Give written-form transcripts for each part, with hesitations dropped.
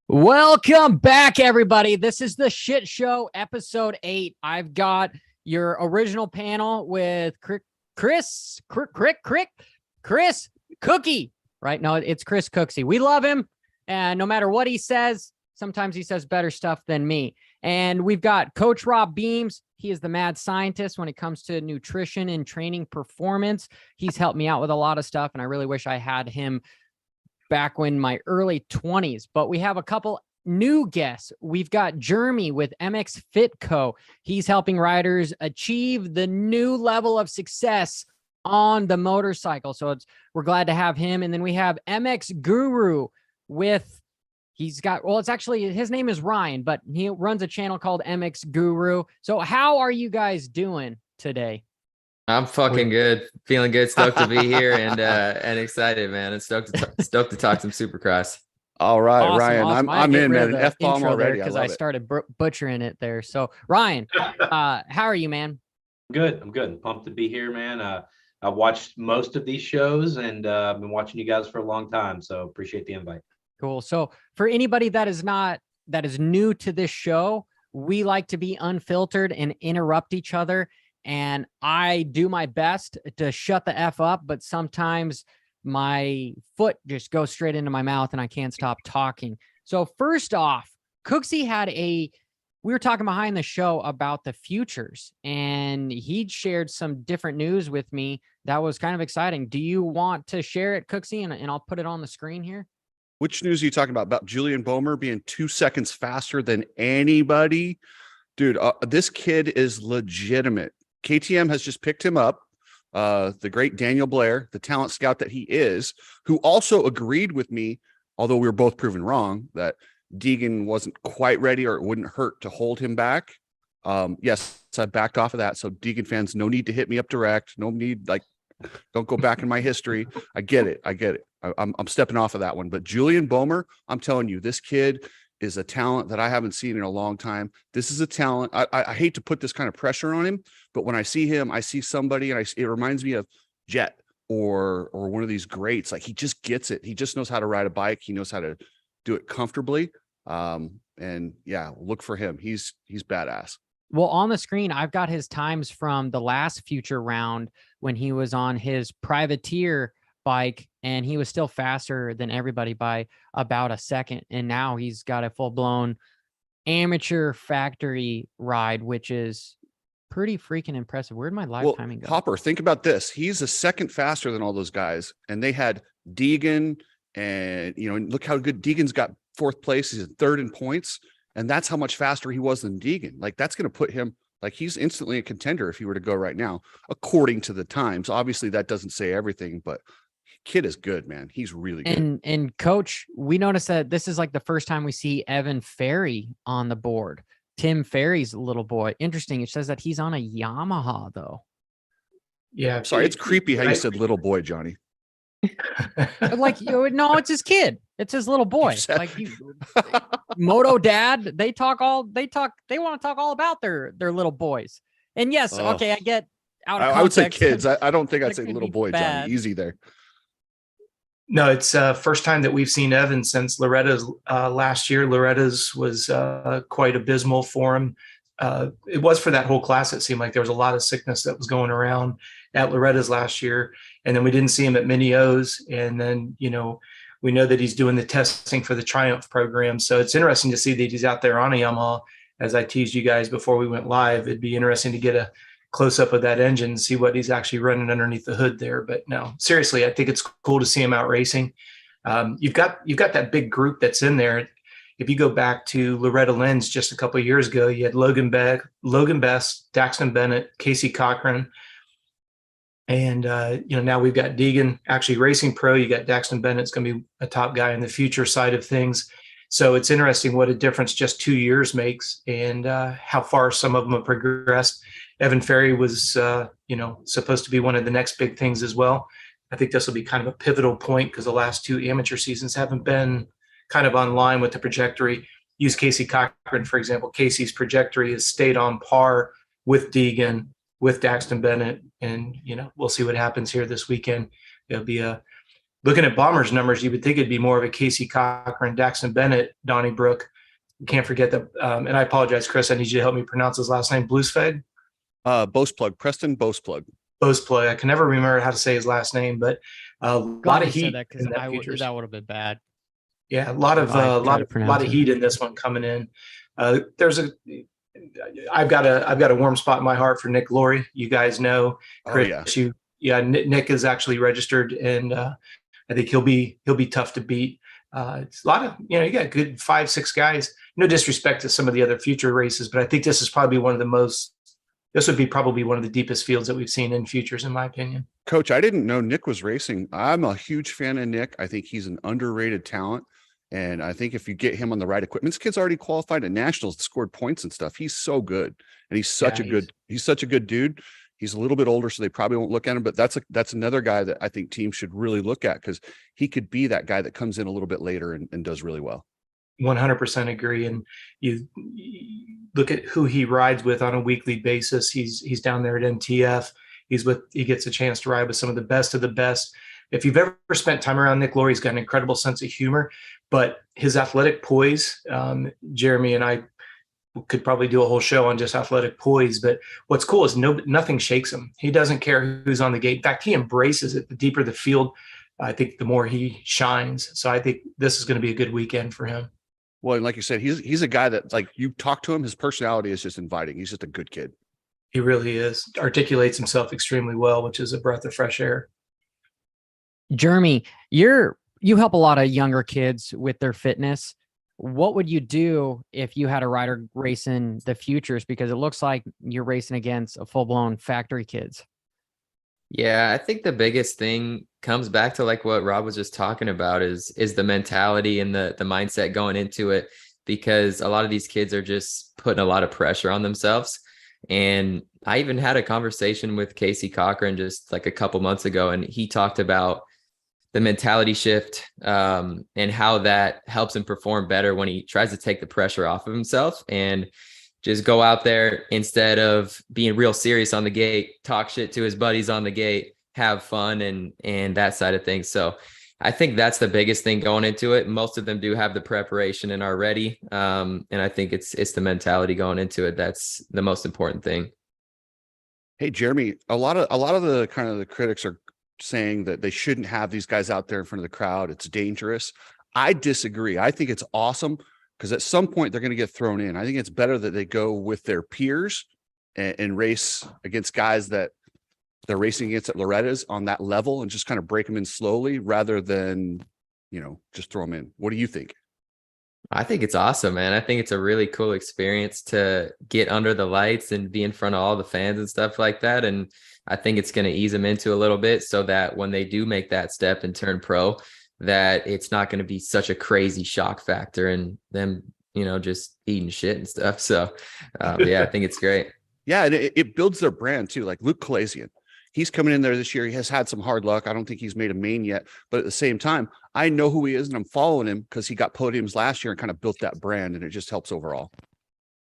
Welcome back, everybody. This is the Shit Show, episode 8. I've got your original panel with Chris Cookie. Right? No, it's Chris Cooksey. We love him, and no matter what he says, sometimes he says better stuff than me. And we've got Coach Robb Beams. He is the mad scientist when it comes to nutrition and training performance. He's helped me out with a lot of stuff, and I really wish I had him back when my early 20s. But we have a couple new guests. We've got Jeremy with MXfitco. He's helping riders achieve the new level of success on the motorcycle. So we're glad to have him. And then we have MX Guru with, it's actually, his name is Ryan, but he runs a channel called MX Guru. So how are you guys doing today? I'm fucking good, feeling good, stoked to be here, and excited, man, and stoked to talk some Supercross. All right, Awesome, Ryan, awesome. I'm in, man. An F-bomb already because I started butchering it there. So Ryan, how are you, man? Good. I'm good. I'm pumped to be here, man. I've watched most of these shows, and I've been watching you guys for a long time. So appreciate the invite. Cool. So for anybody that is new to this show, we like to be unfiltered and interrupt each other. And I do my best to shut the F up, but sometimes my foot just goes straight into my mouth and I can't stop talking. So first off, Cooksey we were talking behind the show about the futures, and he shared some different news with me that was kind of exciting. Do you want to share it, Cooksey? And I'll put it on the screen here. Which news are you talking about? About Julian Bomer being 2 seconds faster than anybody? Dude, this kid is legitimate. KTM has just picked him up. The great Daniel Blair, the talent scout that he is, who also agreed with me, although we were both proven wrong, that Deegan wasn't quite ready or it wouldn't hurt to hold him back. Yes, I backed off of that. So Deegan fans, no need to hit me up direct. No need, don't go back in my history. I get it. I'm stepping off of that one. But Julian Bomer, I'm telling you, this kid is a talent that I haven't seen in a long time. This is a talent. I hate to put this kind of pressure on him, but when I see him, I see somebody, and it reminds me of Jet or one of these greats. Like, he just gets it. He just knows how to ride a bike. He knows how to do it comfortably. And yeah, look for him. He's badass. Well, on the screen, I've got his times from the last future round when he was on his privateer bike, and he was still faster than everybody by about a second. And now he's got a full-blown amateur factory ride, which is pretty freaking impressive. Where'd my live timing go? Hopper, think about this. He's a second faster than all those guys. And they had Deegan, and look how good Deegan's got 4th place. He's in 3rd in points. And that's how much faster he was than Deegan. Like, that's going to put him, he's instantly a contender if he were to go right now, according to the times. Obviously, that doesn't say everything, but kid is good, man. He's really good. And Coach, we noticed that this is the first time we see Evan Ferry on the board. Tim Ferry's little boy. Interesting. It says that he's on a Yamaha, though. Yeah. Sorry, it's creepy how you said little boy, Johnny. No, it's his kid. It's his little boy. Moto dad. They want to talk all about their little boys. And yes, okay, I get out of context. I would say kids. I don't think I'd say little boy, Johnny. Easy there. No, it's first time that we've seen Evan since Loretta's last year. Loretta's was quite abysmal for him. It was for that whole class. It seemed like there was a lot of sickness that was going around at Loretta's last year. And then we didn't see him at Mini O's. And then, we know that he's doing the testing for the Triumph program. So it's interesting to see that he's out there on a Yamaha. As I teased you guys before we went live, it'd be interesting to get a close up of that engine and see what he's actually running underneath the hood there. But no, seriously, I think it's cool to see him out racing. You've got that big group that's in there. If you go back to Loretta Lynn's just a couple of years ago, you had Logan Best, Daxton Bennett, Casey Cochran. And, now we've got Deegan actually racing pro. You got Daxton Bennett's going to be a top guy in the future side of things. So it's interesting what a difference just 2 years makes, and how far some of them have progressed. Evan Ferry was, supposed to be one of the next big things as well. I think this will be kind of a pivotal point because the last 2 amateur seasons haven't been kind of on line with the trajectory. Use Casey Cochran, for example. Casey's trajectory has stayed on par with Deegan, with Daxton Bennett, and we'll see what happens here this weekend. It'll be a looking at Bombers numbers, you would think it'd be more of a Casey Cochran, Daxton Bennett, Donnybrook. Can't forget that. And I apologize, Chris. I need you to help me pronounce his last name. Bluesfed? Boseplug, Preston Boseplug. Boseplug. I can never remember how to say his last name, but a lot of heat in that futures. That would have been bad. Yeah, a lot of heat in this one coming in. I've got a warm spot in my heart for Nick Laurie. You guys know, Chris. Nick is actually registered, and I think he'll be tough to beat. It's a lot of, you got good 5-6 guys. No disrespect to some of the other future races, but I think this is probably this would be probably one of the deepest fields that we've seen in futures, in my opinion. Coach, I didn't know Nick was racing. I'm a huge fan of Nick. I think he's an underrated talent. And I think if you get him on the right equipment, this kid's already qualified at nationals, scored points and stuff. He's so good. And he's such a good dude. He's a little bit older, so they probably won't look at him, but that's another guy that I think teams should really look at, because he could be that guy that comes in a little bit later and does really well. 100% agree. And you look at who he rides with on a weekly basis. He's down there at MTF. He gets a chance to ride with some of the best of the best. If you've ever spent time around Nick Laurie, he's got an incredible sense of humor, but his athletic poise, Jeremy and I could probably do a whole show on just athletic poise, but what's cool is nothing shakes him. He doesn't care who's on the gate. In fact, he embraces it. The deeper the field, I think the more he shines. So I think this is going to be a good weekend for him. Well, and like you said, he's a guy that, like, you talk to him, his personality is just inviting. He's just a good kid. He really is. Articulates himself extremely well, which is a breath of fresh air. Jeremy, you help a lot of younger kids with their fitness. What would you do if you had a rider racing the futures? Because it looks like you're racing against a full-blown factory kids. Yeah, I think the biggest thing comes back to like what Rob was just talking about is the mentality and the mindset going into it, because a lot of these kids are just putting a lot of pressure on themselves. And I even had a conversation with Casey Cochran just like a couple months ago, and he talked about the mentality shift and how that helps him perform better when he tries to take the pressure off of himself and just go out there, instead of being real serious on the gate, talk shit to his buddies on the gate, have fun and that side of things. So I think that's the biggest thing going into it. Most of them do have the preparation and are ready. And I think it's the mentality going into it. That's the most important thing. Hey, Jeremy, a lot of the kind of the critics are saying that they shouldn't have these guys out there in front of the crowd. It's dangerous. I disagree. I think it's awesome, because at some point they're going to get thrown in. I think it's better that they go with their peers and race against guys that they're racing against at Loretta's on that level, and just kind of break them in slowly rather than, just throw them in. What do you think? I think it's awesome, man. I think it's a really cool experience to get under the lights and be in front of all the fans and stuff like that. And I think it's going to ease them into a little bit, so that when they do make that step and turn pro, that it's not going to be such a crazy shock factor and them, just eating shit and stuff. So yeah, I think it's great. Yeah. And it builds their brand too. Like Luke Kalazian, he's coming in there this year. He has had some hard luck. I don't think he's made a main yet, but at the same time, I know who he is and I'm following him because he got podiums last year and kind of built that brand, and it just helps overall.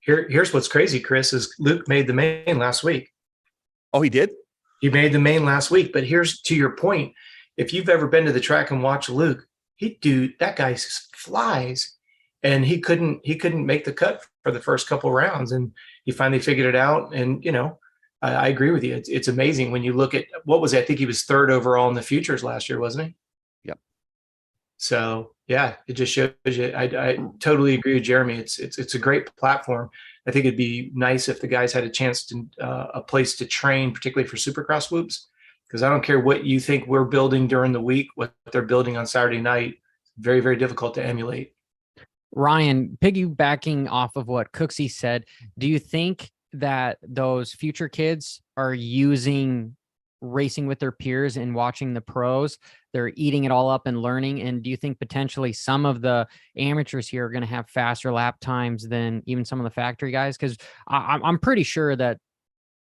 Here's what's crazy, Chris, is Luke made the main last week. Oh, he did? He made the main last week, but here's to your point. If you've ever been to the track and watched Luke, that guy flies, and he couldn't make the cut for the first couple rounds, and he finally figured it out. And, I agree with you. It's amazing when you look at what was it? I think he was 3rd overall in the futures last year, wasn't he? Yep. So yeah, it just shows you. I totally agree with Jeremy. It's a great platform. I think it'd be nice if the guys had a chance to a place to train, particularly for Supercross whoops, because I don't care what you think we're building during the week, what they're building on Saturday night, very, very difficult to emulate. Ryan, piggybacking off of what Cooksey said, do you think that those future kids are using racing with their peers and watching the pros? They're eating it all up and learning. And do you think potentially some of the amateurs here are going to have faster lap times than even some of the factory guys? Because I'm pretty sure that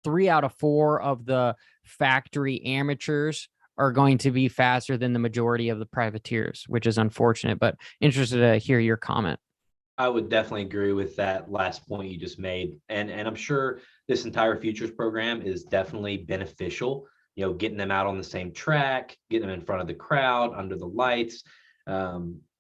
3 out of 4 of the factory amateurs are going to be faster than the majority of the privateers, which is unfortunate, but interested to hear your comment. I would definitely agree with that last point you just made. And I'm sure this entire futures program is definitely beneficial getting them out on the same track, getting them in front of the crowd, under the lights.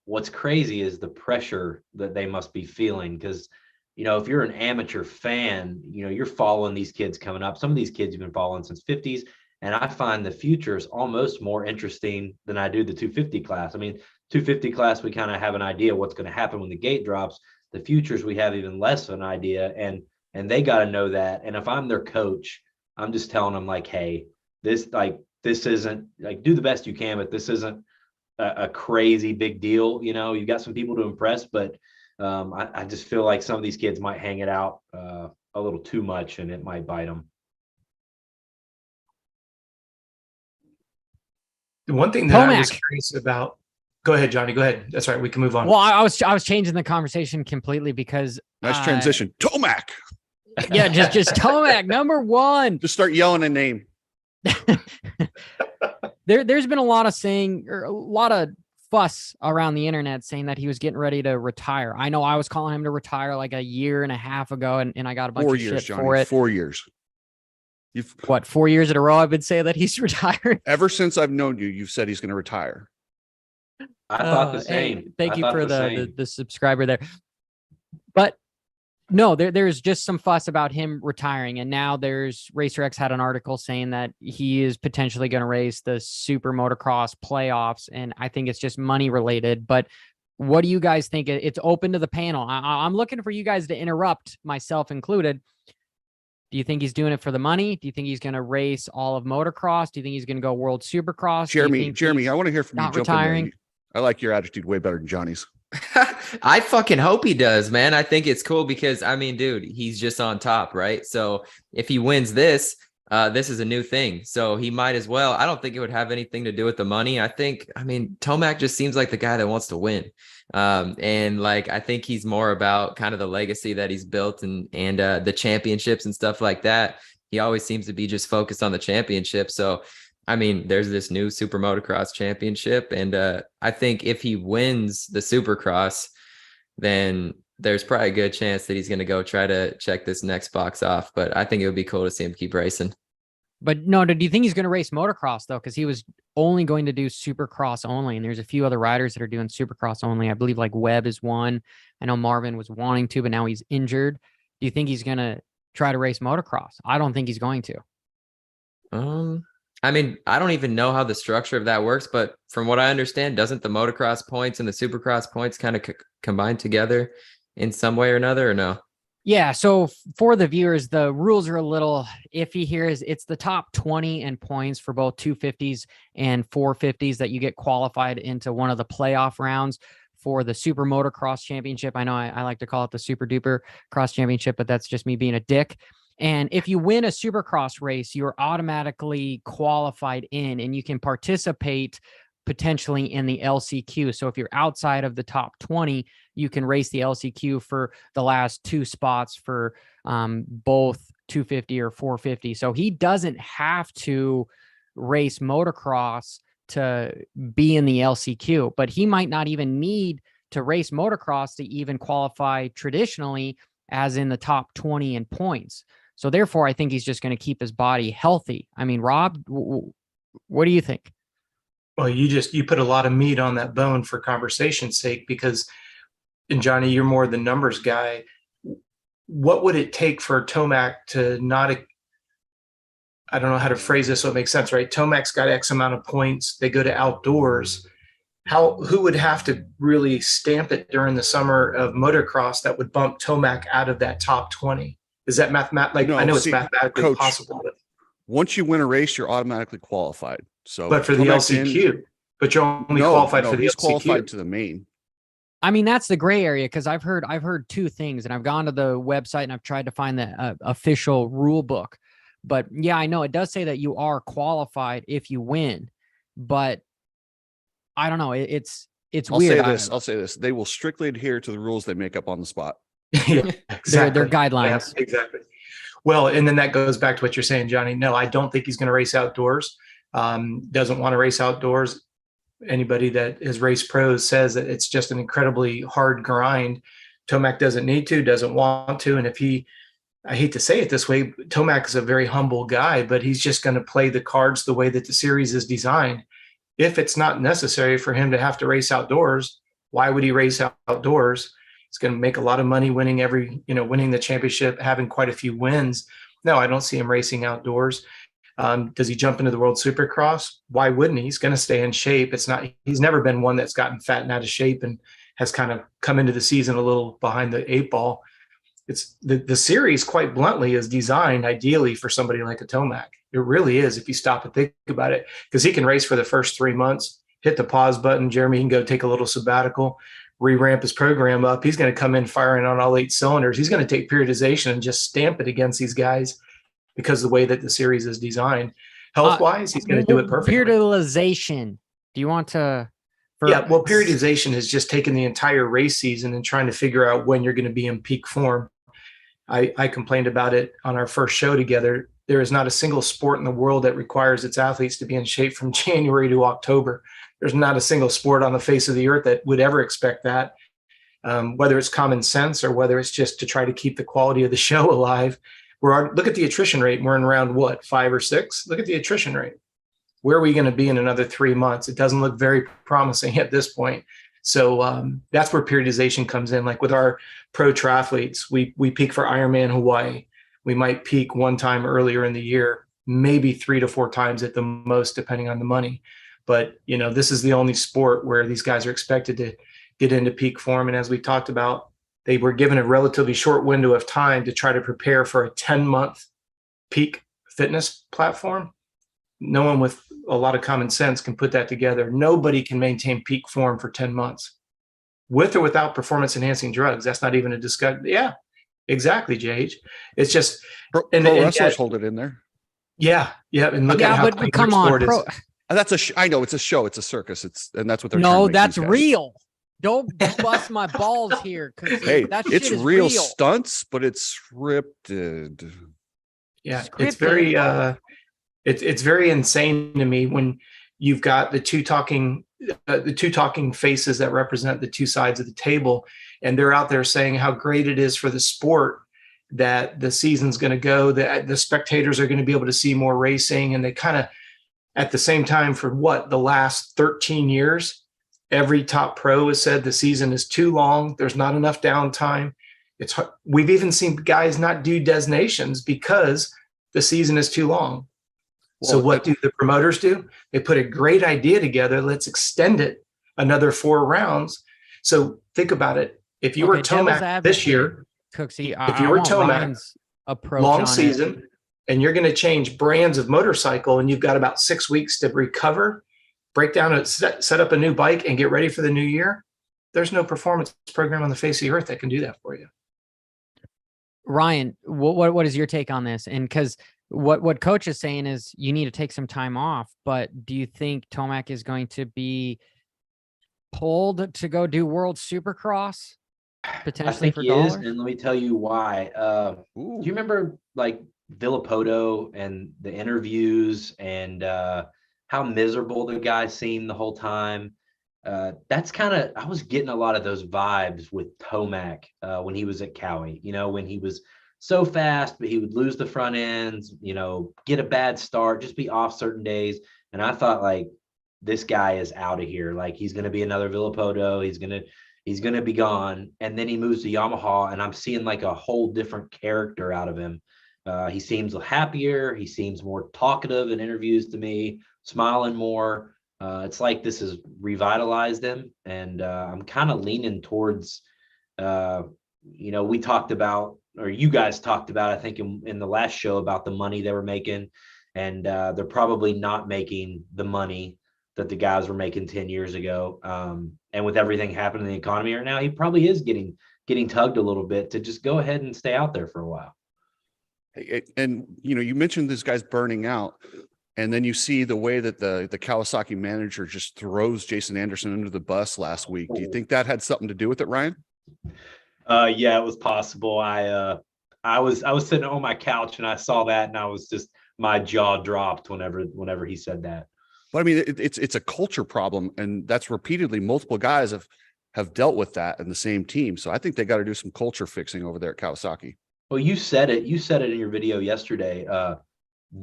What's crazy is the pressure that they must be feeling, because if you're an amateur fan, you're following these kids coming up. Some of these kids you've been following since 50s. And I find the future is almost more interesting than I do the 250 class. I mean, 250 class, we kind of have an idea what's going to happen when the gate drops. The futures, we have even less of an idea. And they got to know that. And if I'm their coach, I'm just telling them like, hey, this isn't like, do the best you can, but this isn't a crazy big deal. You've got some people to impress, but I just feel like some of these kids might hang it out a little too much, and it might bite them. The one thing that I was curious about. Go ahead, Johnny. Go ahead. That's right. We can move on. Well, I was changing the conversation completely because nice transition. Tomac. Yeah, just Tomac, number one. Just start yelling a name. There's been a lot of fuss around the internet saying that he was getting ready to retire. I know I was calling him to retire like a year and a half ago, and I got a bunch of shit Johnny, for it. 4 years. 4 years in a row I've been saying that he's retired? Ever since I've known you, you've said he's going to retire. I thought the same. Hey, thank you for the subscriber there. But no, there's just some fuss about him retiring. And now RacerX had an article saying that he is potentially going to race the super motocross playoffs. And I think it's just money related. But what do you guys think? It's open to the panel. I'm looking for you guys to interrupt, myself included. Do you think he's doing it for the money? Do you think he's going to race all of motocross? Do you think he's going to go World Supercross? Jeremy, I want to hear from you. Not retiring. I like your attitude way better than Johnny's. I fucking hope he does, man. I think it's cool because, I mean, dude, he's just on top, right? So if he wins this is a new thing. So he might as well. I don't think it would have anything to do with the money. I mean, Tomac just seems like the guy that wants to win. And like, I think he's more about kind of the legacy that he's built and the championships and stuff like that. He always seems to be just focused on the championship. So, I mean, there's this new super motocross championship. And I think if he wins the supercross, then there's probably a good chance that he's going to go try to check this next box off. But I think it would be cool to see him keep racing. But no, do you think he's going to race motocross though? Because he was only going to do supercross only. And there's a few other riders that are doing supercross only. I believe like Webb is one. I know Marvin was wanting to, but now he's injured. Do you think he's going to try to race motocross? I don't think he's going to. I mean, I don't even know how the structure of that works, but from what I understand, doesn't the motocross points and the supercross points kind of combine together in some way or another, or no? Yeah. So for the viewers, the rules are a little iffy here. It's the top 20 in points for both 250s and 450s that you get qualified into one of the playoff rounds for the Super Motocross Championship. I know I like to call it the Super Duper Cross Championship, but that's just me being a dick. And if you win a Supercross race, you're automatically qualified in, and you can participate potentially in the LCQ. So if you're outside of the top 20, you can race the LCQ for the last two spots for both 250 or 450. So he doesn't have to race motocross to be in the LCQ, but he might not even need to race motocross to even qualify traditionally as in the top 20 in points. So therefore, I think he's just going to keep his body healthy. I mean, Rob, what do you think? Well, you put a lot of meat on that bone for conversation's sake, because, and Johnny, you're more the numbers guy. What would it take for Tomac to not, I don't know how to phrase this so it makes sense, right? Tomac's got X amount of points. They go to outdoors. Who would have to really stamp it during the summer of motocross that would bump Tomac out of that top 20? Is that mathematically? No, I know it's mathematically Coach, possible. But once you win a race, you're automatically qualified. So, but for the LCQ, but you're only qualified for the LCQ. Qualified to the main. I mean, that's the gray area, because I've heard two things, and I've gone to the website and I've tried to find the official rule book. But yeah, I know it does say that you are qualified if you win, but I don't know. It's weird. I'll say this. They will strictly adhere to the rules they make up on the spot. Yeah, exactly. Their guidelines. Yeah, exactly. Well, and then that goes back to what you're saying, Johnny. No, I don't think he's going to race outdoors. Doesn't want to race outdoors. Anybody that has raced pros says that it's just an incredibly hard grind. Tomac doesn't need to, doesn't want to. And if he I hate to say it this way, Tomac is a very humble guy, but he's just going to play the cards the way that the series is designed. If it's not necessary for him to have to race outdoors, why would he race outdoors? He's going to make a lot of money winning winning the championship, having quite a few wins. No, I don't see him racing outdoors. Does he jump into the World Supercross? Why wouldn't he? He's going to stay in shape. He's never been one that's gotten fat and out of shape and has kind of come into the season a little behind the 8 ball. It's the series, quite bluntly, is designed ideally for somebody like a Tomac. It really is, if you stop and think about it, because he can race for the first 3 months, hit the pause button. Jeremy can go take a little sabbatical, re-ramp his program up. He's going to come in firing on all 8 cylinders. He's going to take periodization and just stamp it against these guys because of the way that the series is designed. Health-wise, he's going to do it perfectly. Periodization. Do you want to? Periodization is just taking the entire race season and trying to figure out when you're going to be in peak form. I complained about it on our first show together. There is not a single sport in the world that requires its athletes to be in shape from January to October. There's not a single sport on the face of the earth that would ever expect that, whether it's common sense or whether it's just to try to keep the quality of the show alive. Look at the attrition rate. We're in round 5 or 6? Look at the attrition rate. Where are we going to be in another 3 months? It doesn't look very promising at this point. So that's where periodization comes in. Like with our pro triathletes, we peak for Ironman Hawaii. We might peak one time earlier in the year, maybe 3 to 4 times at the most, depending on the money. But, this is the only sport where these guys are expected to get into peak form. And as we talked about, they were given a relatively short window of time to try to prepare for a 10-month peak fitness platform. No one with a lot of common sense can put that together. Nobody can maintain peak form for 10 months with or without performance enhancing drugs. That's not even a discussion. Yeah, exactly, JH. It's just pro wrestlers hold it in there. Yeah. And look at how but come on, I know it's a show. It's a circus. And that's what they're. No, that's real. Don't bust my balls here. Hey, it's real stunts, but it's scripted. Yeah, it's very it's very insane to me when you've got the two talking faces that represent the two sides of the table, and they're out there saying how great it is for the sport that the season's going to go, that the spectators are going to be able to see more racing, and they kind of, at the same time, for the last 13 years, every top pro has said the season is too long. There's not enough downtime. We've even seen guys not do designations because the season is too long. So what do the promoters do? They put a great idea together. Let's extend it another 4 rounds. So think about it. If you were Tomac this year, Cooksey, if you were Tomac, long season, and you're going to change brands of motorcycle, and you've got about 6 weeks to recover, break down, set up a new bike, and get ready for the new year, there's no performance program on the face of the earth that can do that for you. Ryan, what is your take on this? And because what coach is saying is you need to take some time off, but do you think Tomac is going to be pulled to go do World Supercross potentially for dollars? And let me tell you why. Do you remember like Villapoto and the interviews and how miserable the guy seemed the whole time? That's I was getting a lot of those vibes with Tomac when he was at Cowie, when he was so fast, but he would lose the front ends, get a bad start, just be off certain days. And I thought, like, this guy is out of here. Like, he's going to be another Villapoto. He's going to be gone. And then he moves to Yamaha, and I'm seeing like a whole different character out of him. He seems happier. He seems more talkative in interviews to me, smiling more. It's like this has revitalized him. And I'm kind of leaning towards, we talked about, or you guys talked about, I think in the last show, about the money they were making, and they're probably not making the money that the guys were making 10 years ago. And with everything happening in the economy right now, he probably is getting tugged a little bit to just go ahead and stay out there for a while. And, you mentioned this guy's burning out, and then you see the way that the Kawasaki manager just throws Jason Anderson under the bus last week. Do you think that had something to do with it, Ryan? Yeah, it was possible. I was sitting on my couch and I saw that, and I was just, my jaw dropped whenever he said that. But I mean, it's a culture problem, and that's repeatedly multiple guys have dealt with that in the same team. So I think they got to do some culture fixing over there at Kawasaki. Well, you said it. You said it in your video yesterday.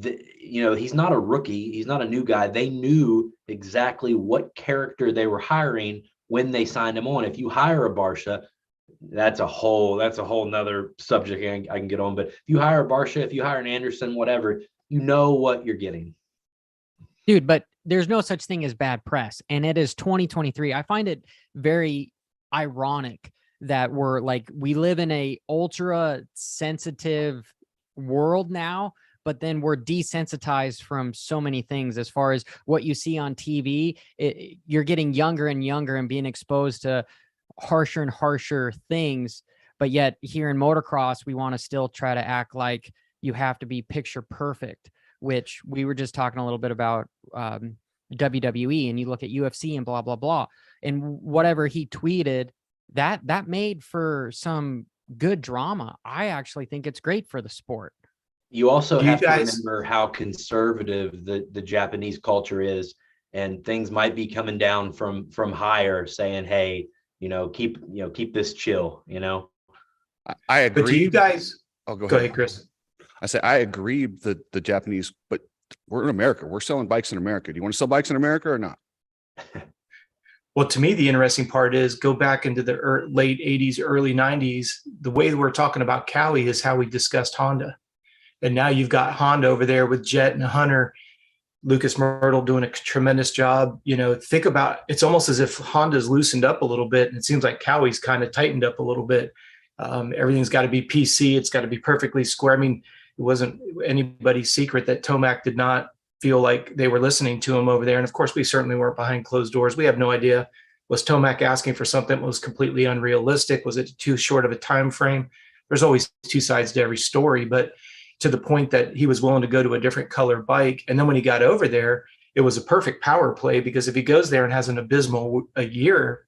He's not a rookie. He's not a new guy. They knew exactly what character they were hiring when they signed him on. If you hire a Barsha, that's a whole nother subject I can get on. But if you hire a Barsha, if you hire an Anderson, whatever, you know what you're getting. Dude, but there's no such thing as bad press. And it is 2023. I find it very ironic that we live in a ultra sensitive world now, but then we're desensitized from so many things as far as what you see on TV. You're getting younger and younger and being exposed to harsher and harsher things. But yet here in motocross, we want to still try to act like you have to be picture perfect, which we were just talking a little bit about WWE, and you look at UFC and blah, blah, blah. And whatever he tweeted, that made for some good drama. I actually think it's great for the sport. You also have to remember how conservative the Japanese culture is, and things might be coming down from higher saying, hey, keep this chill, I agree. But do you guys, go ahead, Chris. I say, I agree that the Japanese, but we're in America. We're selling bikes in America. Do you want to sell bikes in America or not? Well, to me, the interesting part is go back into the late 80s, early 90s. The way we're talking about Cali is how we discussed Honda. And now you've got Honda over there with Jet and Hunter, Lucas Myrtle doing a tremendous job. Think about, it's almost as if Honda's loosened up a little bit. And it seems like Cali's kind of tightened up a little bit. Everything's got to be PC. It's got to be perfectly square. I mean, it wasn't anybody's secret that Tomac did not feel like they were listening to him over there. And of course, we certainly weren't behind closed doors. We have no idea. Was Tomac asking for something that was completely unrealistic? Was it too short of a time frame? There's always two sides to every story, but to the point that he was willing to go to a different color bike. And then when he got over there, it was a perfect power play, because if he goes there and has an abysmal a year,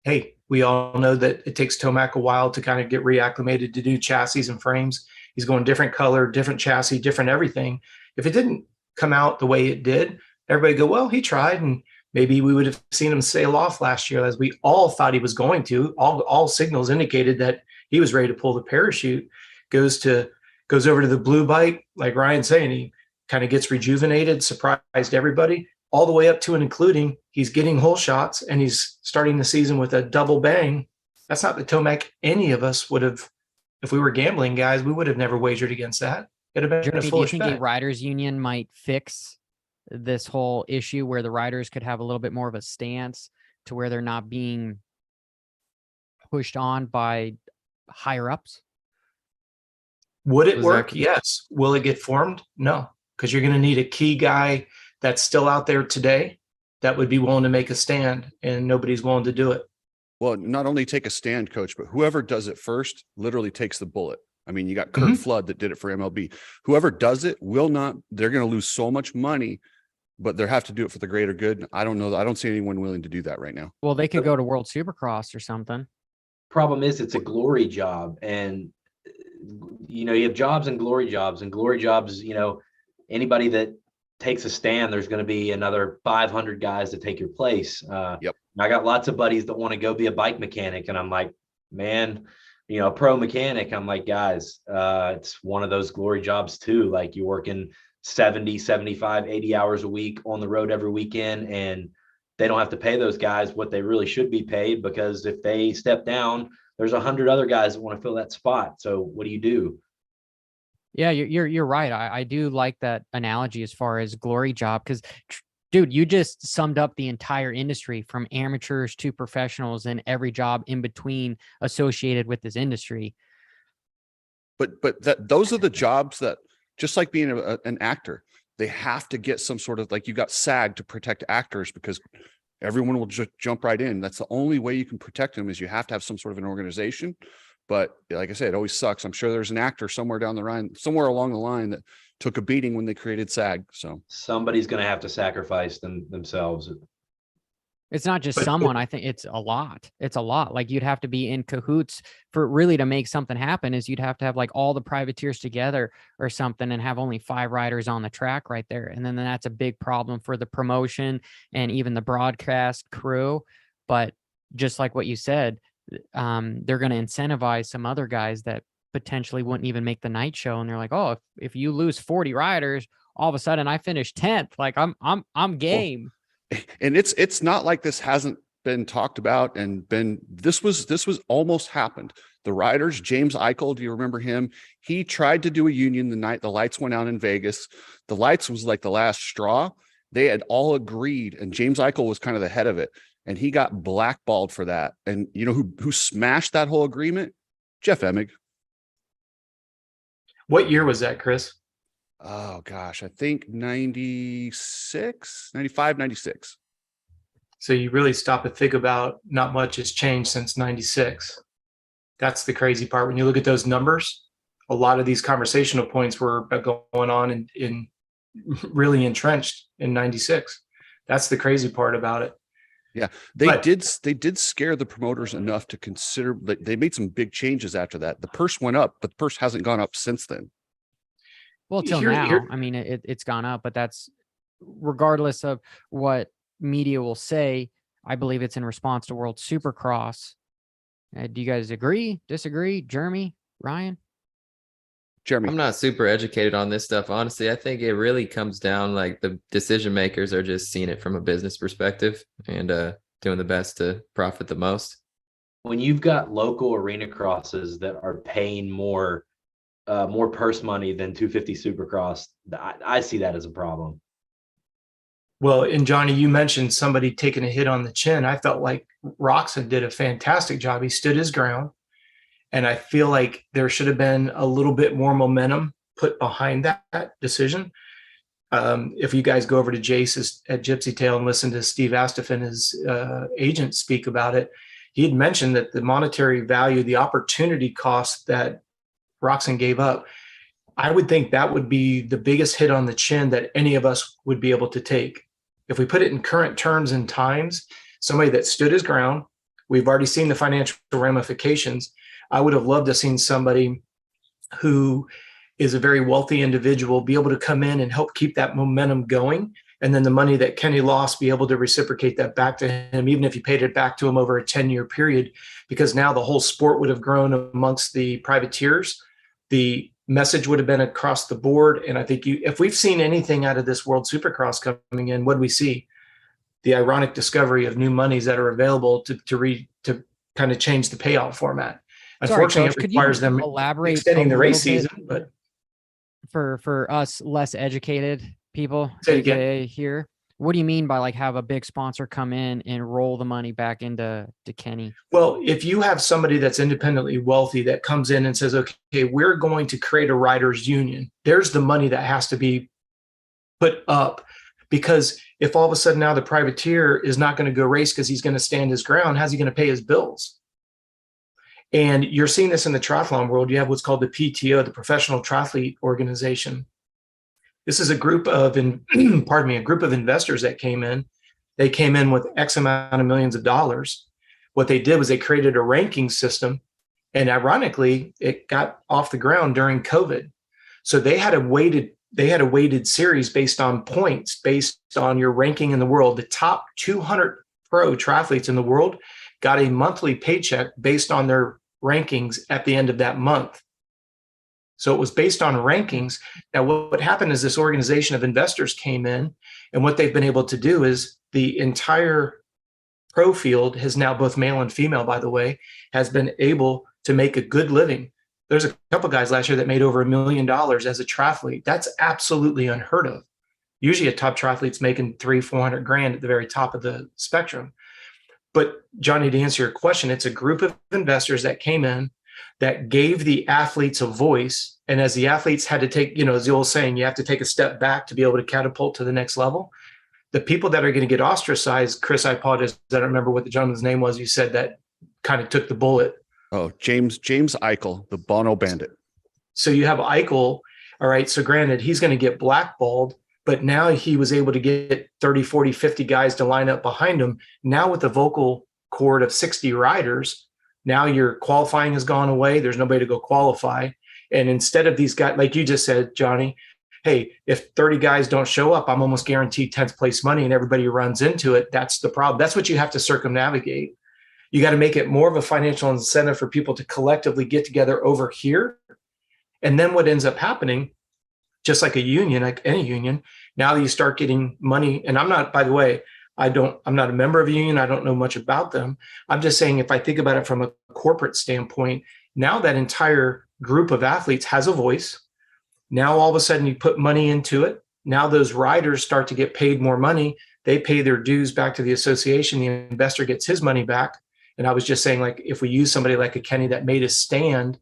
hey, we all know that it takes Tomac a while to kind of get reacclimated to do chassis and frames. He's going different color, different chassis, different everything. If it didn't come out the way it did, everybody go, well, he tried, and maybe we would have seen him sail off last year, as we all thought he was going to. All signals indicated that he was ready to pull the parachute. Goes over to the blue bike, like Ryan's saying, he kind of gets rejuvenated, surprised everybody, all the way up to and including he's getting hole shots, and he's starting the season with a double bang. That's not the Tomac any of us would have. If we were gambling guys, we would have never wagered against that. It'd have been Jeremy, a foolish do you think bet. a riders union might fix this whole issue where the riders could have a little bit more of a stance to where they're not being pushed on by higher ups? Would it work? Yes. Will it get formed? No, because you're going to need a key guy that's still out there today that would be willing to make a stand, and nobody's willing to do it. Well, not only take a stand, coach, but whoever does it first literally takes the bullet. I mean, you got Kurt Flood that did it for MLB. Whoever does it will not, they're going to lose so much money, but they have to do it for the greater good. I don't know. I don't see anyone willing to do that right now. Well, they could go to World Supercross or something. Problem is, it's a glory job. And, you have jobs and glory jobs, anybody that takes a stand, there's going to be another 500 guys to take your place. Yep. I got lots of buddies that want to go be a bike mechanic. And I'm like, man, a pro mechanic. I'm like, guys, it's one of those glory jobs too. Like, you're working 70, 75, 80 hours a week on the road every weekend. And they don't have to pay those guys what they really should be paid, because if they step down, there's 100 other guys that want to fill that spot. So what do you do? Yeah, you're right. I do like that analogy as far as glory job, because dude, you just summed up the entire industry from amateurs to professionals and every job in between associated with this industry. But those are the jobs that, just like being an actor, they have to get some sort of, like, you got SAG to protect actors, because everyone will just jump right in. That's the only way you can protect them, is you have to have some sort of an organization. But like I said, it always sucks. I'm sure there's an actor somewhere down the line, somewhere along the line, that took a beating when they created SAG. So somebody's going to have to sacrifice themselves. It's not just someone. I think it's a lot. It's a lot. Like, you'd have to be in cahoots for really to make something happen. Is you'd have to have like all the privateers together or something, and have only 5 riders on the track right there. And then that's a big problem for the promotion and even the broadcast crew. But just like what you said, they're going to incentivize some other guys that potentially wouldn't even make the night show. And they're like, oh, if you lose 40 riders, all of a sudden I finish 10th. Like I'm game. And it's not like this hasn't been talked about and this was almost happened. The riders, James Eichel, do you remember him? He tried to do a union the night the lights went out in Vegas. The lights was like the last straw. They had all agreed, and James Eichel was kind of the head of it, and he got blackballed for that. And you know who smashed that whole agreement? Jeff Emig. What year was that, Chris? Oh gosh, I think 96, 95, 96. So you really stop and think about not much has changed since 96. That's the crazy part. When you look at those numbers, a lot of these conversational points were going on in really entrenched in 96. That's the crazy part about it. Yeah, they did scare the promoters enough to consider that they made some big changes after that. The purse went up, but the purse hasn't gone up since then. Well, till now, I mean, it's gone up, but that's regardless of what media will say. I believe it's in response to World Supercross. Do you guys agree, disagree? Jeremy, Ryan? Jeremy. I'm not super educated on this stuff. Honestly, I think it really comes down like the decision makers are just seeing it from a business perspective and doing the best to profit the most. When you've got local arena crosses that are paying more purse money than 250 Supercross, I see that as a problem. Well, and Johnny, you mentioned somebody taking a hit on the chin. I felt like Roczen did a fantastic job. He stood his ground. And I feel like there should have been a little bit more momentum put behind that decision. If you guys go over to Jace at Gypsy Tail and listen to Steve Astafin, his agent, speak about it, he had mentioned that the monetary value, the opportunity cost that Roczen gave up, I would think that would be the biggest hit on the chin that any of us would be able to take. If we put it in current terms and times, somebody that stood his ground, we've already seen the financial ramifications. I would have loved to have seen somebody who is a very wealthy individual be able to come in and help keep that momentum going. And then the money that Kenny lost, be able to reciprocate that back to him, even if you paid it back to him over a 10-year period, because now the whole sport would have grown amongst the privateers. The message would have been across the board. And I think if we've seen anything out of this World Supercross coming in, what do we see? The ironic discovery of new monies that are available to kind of change the payout format. Unfortunately, Coach, it requires them elaborate extending the race season. But for us less educated people here, what do you mean by like have a big sponsor come in and roll the money back into Kenny? Well, if you have somebody that's independently wealthy that comes in and says, okay, we're going to create a riders union, there's the money that has to be put up. Because if all of a sudden now the privateer is not going to go race because he's going to stand his ground, how's he going to pay his bills? And you're seeing this in the triathlon world. You have what's called the PTO, the Professional Triathlete Organization. This is a group of, a group of investors that came in. They came in with X amount of millions of dollars. What they did was they created a ranking system. And ironically, it got off the ground during COVID. So they had a weighted series based on points, based on your ranking in the world. The top 200 pro triathletes in the world got a monthly paycheck based on their rankings at the end of that month. So it was based on rankings. Now, what happened is this organization of investors came in, and what they've been able to do is the entire pro field has now, both male and female, by the way, has been able to make a good living. There's a couple guys last year that made over $1 million as a triathlete. That's absolutely unheard of. Usually a top triathlete's making $300,000-$400,000 grand at the very top of the spectrum. But Johnny, to answer your question, it's a group of investors that came in that gave the athletes a voice. And as the athletes had to take, as the old saying, you have to take a step back to be able to catapult to the next level. The people that are going to get ostracized, Chris, I apologize, I don't remember what the gentleman's name was. You said that kind of took the bullet. Oh, James Eichel, the Bono Bandit. So you have Eichel. All right. So granted, he's going to get blackballed, but now he was able to get 30, 40, 50 guys to line up behind him. Now with the vocal cord of 60 riders, now your qualifying has gone away. There's nobody to go qualify. And instead of these guys, like you just said, Johnny, hey, if 30 guys don't show up, I'm almost guaranteed 10th place money and everybody runs into it. That's the problem. That's what you have to circumnavigate. You got to make it more of a financial incentive for people to collectively get together over here. And then what ends up happening, just like a union, like any union, now you start getting money. And I'm not, by the way, I'm not a member of a union. I don't know much about them. I'm just saying, if I think about it from a corporate standpoint, now that entire group of athletes has a voice. Now, all of a sudden you put money into it. Now those riders start to get paid more money. They pay their dues back to the association. The investor gets his money back. And I was just saying, like, if we use somebody like a Kenny that made a stand,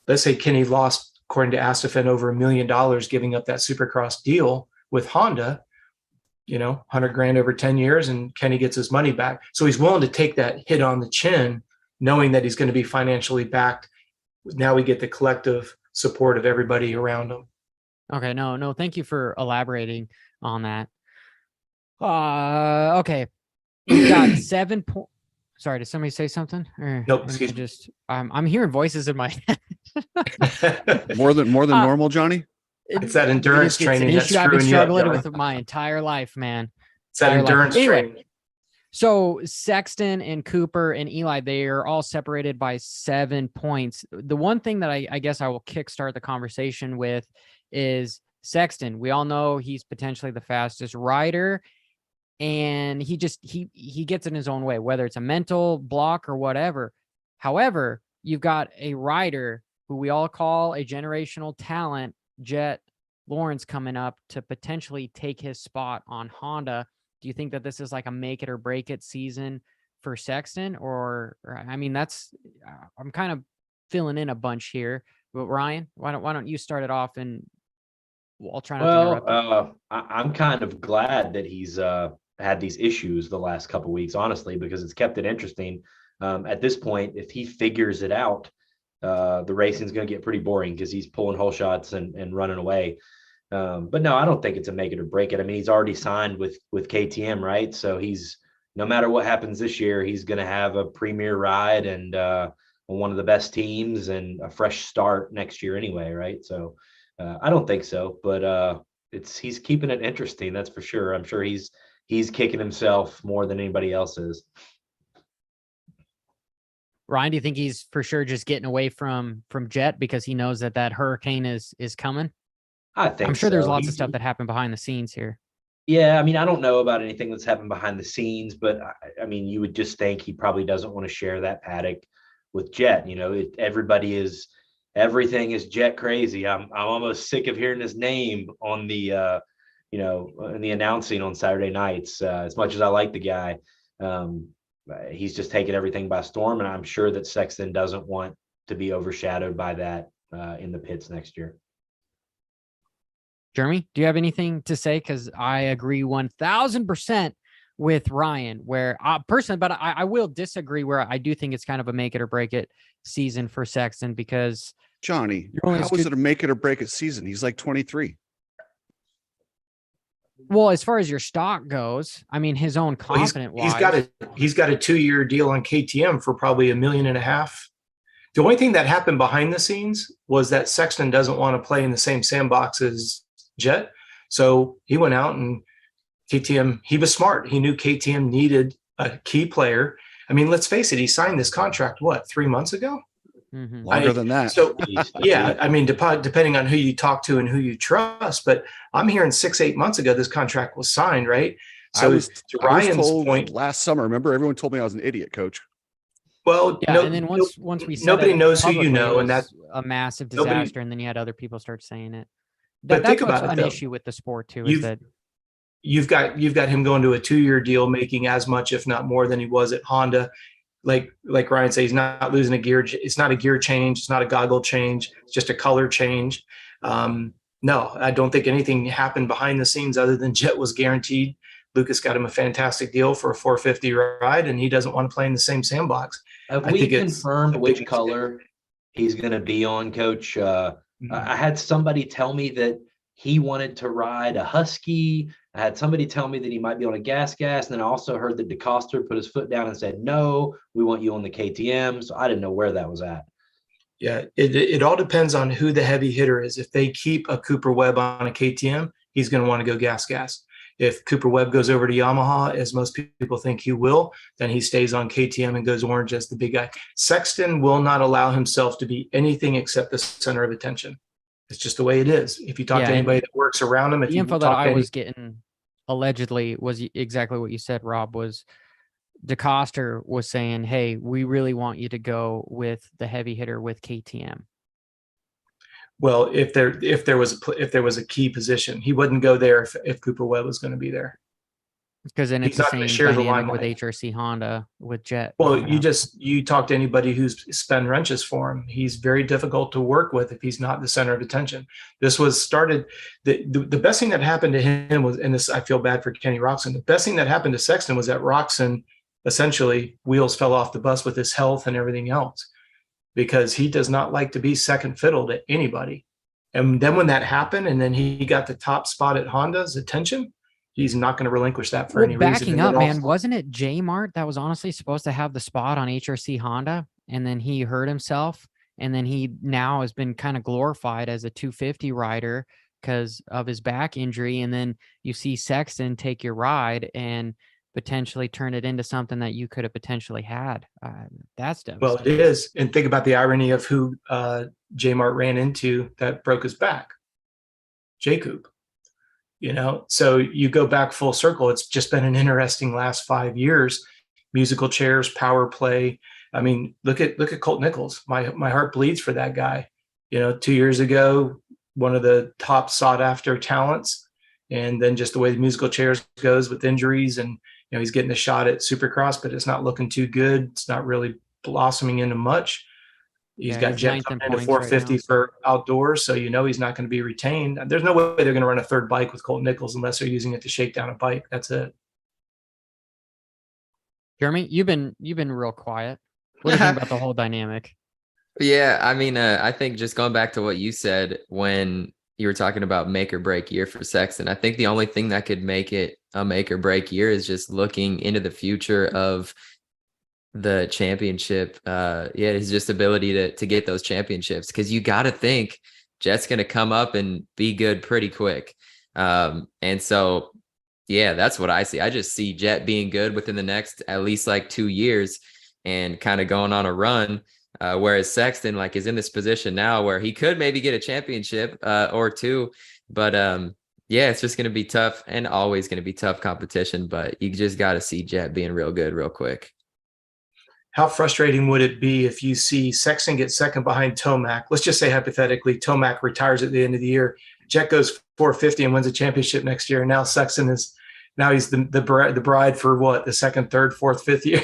let's say Kenny lost, according to Astafin, over $1 million giving up that Supercross deal with Honda, 100 grand over 10 years, and Kenny gets his money back. So he's willing to take that hit on the chin, knowing that he's going to be financially backed. Now we get the collective support of everybody around him. Okay. No, thank you for elaborating on that. Okay. You've got 7 points. Sorry, did somebody say something? Or Nope, excuse me. I'm hearing voices in my head. More than normal, Johnny? It's that endurance training that's I've been screwing you up, struggling Johnny. with my entire life, man. It's that endurance training. So Sexton and Cooper and Eli, they are all separated by 7 points. The one thing that I guess I will kickstart the conversation with is Sexton. We all know he's potentially the fastest rider, and he gets in his own way, whether it's a mental block or whatever. However, you've got a rider who we all call a generational talent, Jet Lawrence, coming up to potentially take his spot on Honda. Do you think that this is like a make it or break it season for Sexton? Or I mean, I'm kind of filling in a bunch here, but Ryan, why don't you start it off, and I'll try not to interrupt. I'm kind of glad that he's had these issues the last couple of weeks, honestly, because it's kept it interesting. At this point, if he figures it out, the racing's going to get pretty boring because he's pulling hole shots and running away. But no, I don't think it's a make it or break it. I mean, he's already signed with KTM, right? So he's, no matter what happens this year, he's going to have a premier ride and one of the best teams and a fresh start next year anyway, right? So I don't think so, but he's keeping it interesting, that's for sure. I'm sure he's kicking himself more than anybody else is. Ryan, do you think he's for sure just getting away from Jet because he knows that hurricane is coming? I think I'm sure so. there's lots of stuff that happened behind the scenes here. Yeah, I mean, I don't know about anything that's happened behind the scenes, but I mean, you would just think he probably doesn't want to share that paddock with Jet. Everything is Jet crazy. I'm almost sick of hearing his name on the in the announcing on Saturday nights. As much as I like the guy, he's just taking everything by storm, and I'm sure that Sexton doesn't want to be overshadowed by that in the pits next year. Jeremy, do you have anything to say? Because I agree 1,000% with Ryan, where personally, but I will disagree where I do think it's kind of a make it or break it season for Sexton, because Johnny, how is it a make it or break it season? He's like 23. Well, as far as your stock goes, I mean, his own confident wise, he's got a 2-year deal on KTM for probably $1.5 million. The only thing that happened behind the scenes was that Sexton doesn't want to play in the same sandbox as Jet. So he went out, and KTM, he was smart. He knew KTM needed a key player. I mean, let's face it, he signed this contract, 3 months ago? Mm-hmm. Longer than that. So yeah, I mean, depending on who you talk to and who you trust, but I'm hearing 6-8 months ago, this contract was signed, right? So to Ryan's point, last summer, remember, everyone told me I was an idiot, coach. Well, yeah, and then once we said nobody it knows who you publicly, know, it and was that's a massive disaster. And then you had other people start saying it. But That's think what's about it, an though. issue with the sport too, is that you've got him going to a 2-year deal, making as much, if not more, than he was at Honda. Like Ryan said, he's not losing a gear. It's not a gear change. It's not a goggle change. It's just a color change. No, I don't think anything happened behind the scenes other than Jet was guaranteed. Lucas got him a fantastic deal for a 450 ride, and he doesn't want to play in the same sandbox. Have we confirmed which color he's going to be on, Coach? I had somebody tell me that he wanted to ride a Husky. I had somebody tell me that he might be on a gas. And then I also heard that DeCoster put his foot down and said, no, we want you on the KTM. So I didn't know where that was at. Yeah, it all depends on who the heavy hitter is. If they keep a Cooper Webb on a KTM, he's going to want to go gas. If Cooper Webb goes over to Yamaha, as most people think he will, then he stays on KTM and goes orange as the big guy. Sexton will not allow himself to be anything except the center of attention. It's just the way it is. If you talk to anybody that works around him, if the you info that talk I was getting allegedly was exactly what you said, Rob, was DeCoster was saying, hey, we really want you to go with the heavy hitter with KTM. Well, if there was a key position, he wouldn't go there if Cooper Webb was going to be there. Because then it's the same dynamic with HRC Honda with Jet. Well, you talk to anybody who's spun wrenches for him. He's very difficult to work with if he's not the center of attention. This was started. The best thing that happened to him was, and this I feel bad for Kenny Roczen. The best thing that happened to Sexton was that Roczen essentially wheels fell off the bus with his health and everything else, because he does not like to be second fiddle to anybody. And then when that happened, and then he got the top spot at Honda's attention, he's not going to relinquish that for any reason. Backing up, man, wasn't it J-Mart that was honestly supposed to have the spot on HRC Honda, and then he hurt himself, and then he now has been kind of glorified as a 250 rider because of his back injury, and then you see Sexton take your ride and potentially turn it into something that you could have potentially had. That's devastating. Well, it is. And think about the irony of who J-Mart ran into that broke his back. Jacob. So you go back full circle. It's just been an interesting last 5 years. Musical chairs, power play. I mean, look at Colt Nichols. My heart bleeds for that guy. 2 years ago, one of the top sought after talents, and then just the way the musical chairs goes with injuries, and he's getting a shot at Supercross, but it's not looking too good. It's not really blossoming into much. He's got Jet coming into 450 right for outdoors, so he's not going to be retained. There's no way they're going to run a third bike with Colt Nichols unless they're using it to shake down a bike. That's it. Jeremy, you've been real quiet. What do you think about the whole dynamic? Yeah, I mean, I think just going back to what you said when you were talking about make or break year for Sexton, I think the only thing that could make it a make or break year is just looking into the future of the championship. His just ability to get those championships, because you got to think Jet's going to come up and be good pretty quick. And so, that's what I see. I just see Jet being good within the next at least like 2 years and kind of going on a run. Whereas Sexton is in this position now where he could maybe get a championship or two, but it's just going to be tough, and always going to be tough competition, but you just got to see Jet being real good real quick. How frustrating would it be if you see Sexton get second behind Tomac? Let's just say hypothetically, Tomac retires at the end of the year. Jet goes 450 and wins a championship next year. And now Sexton he's the bride for what, the second, third, fourth, fifth year.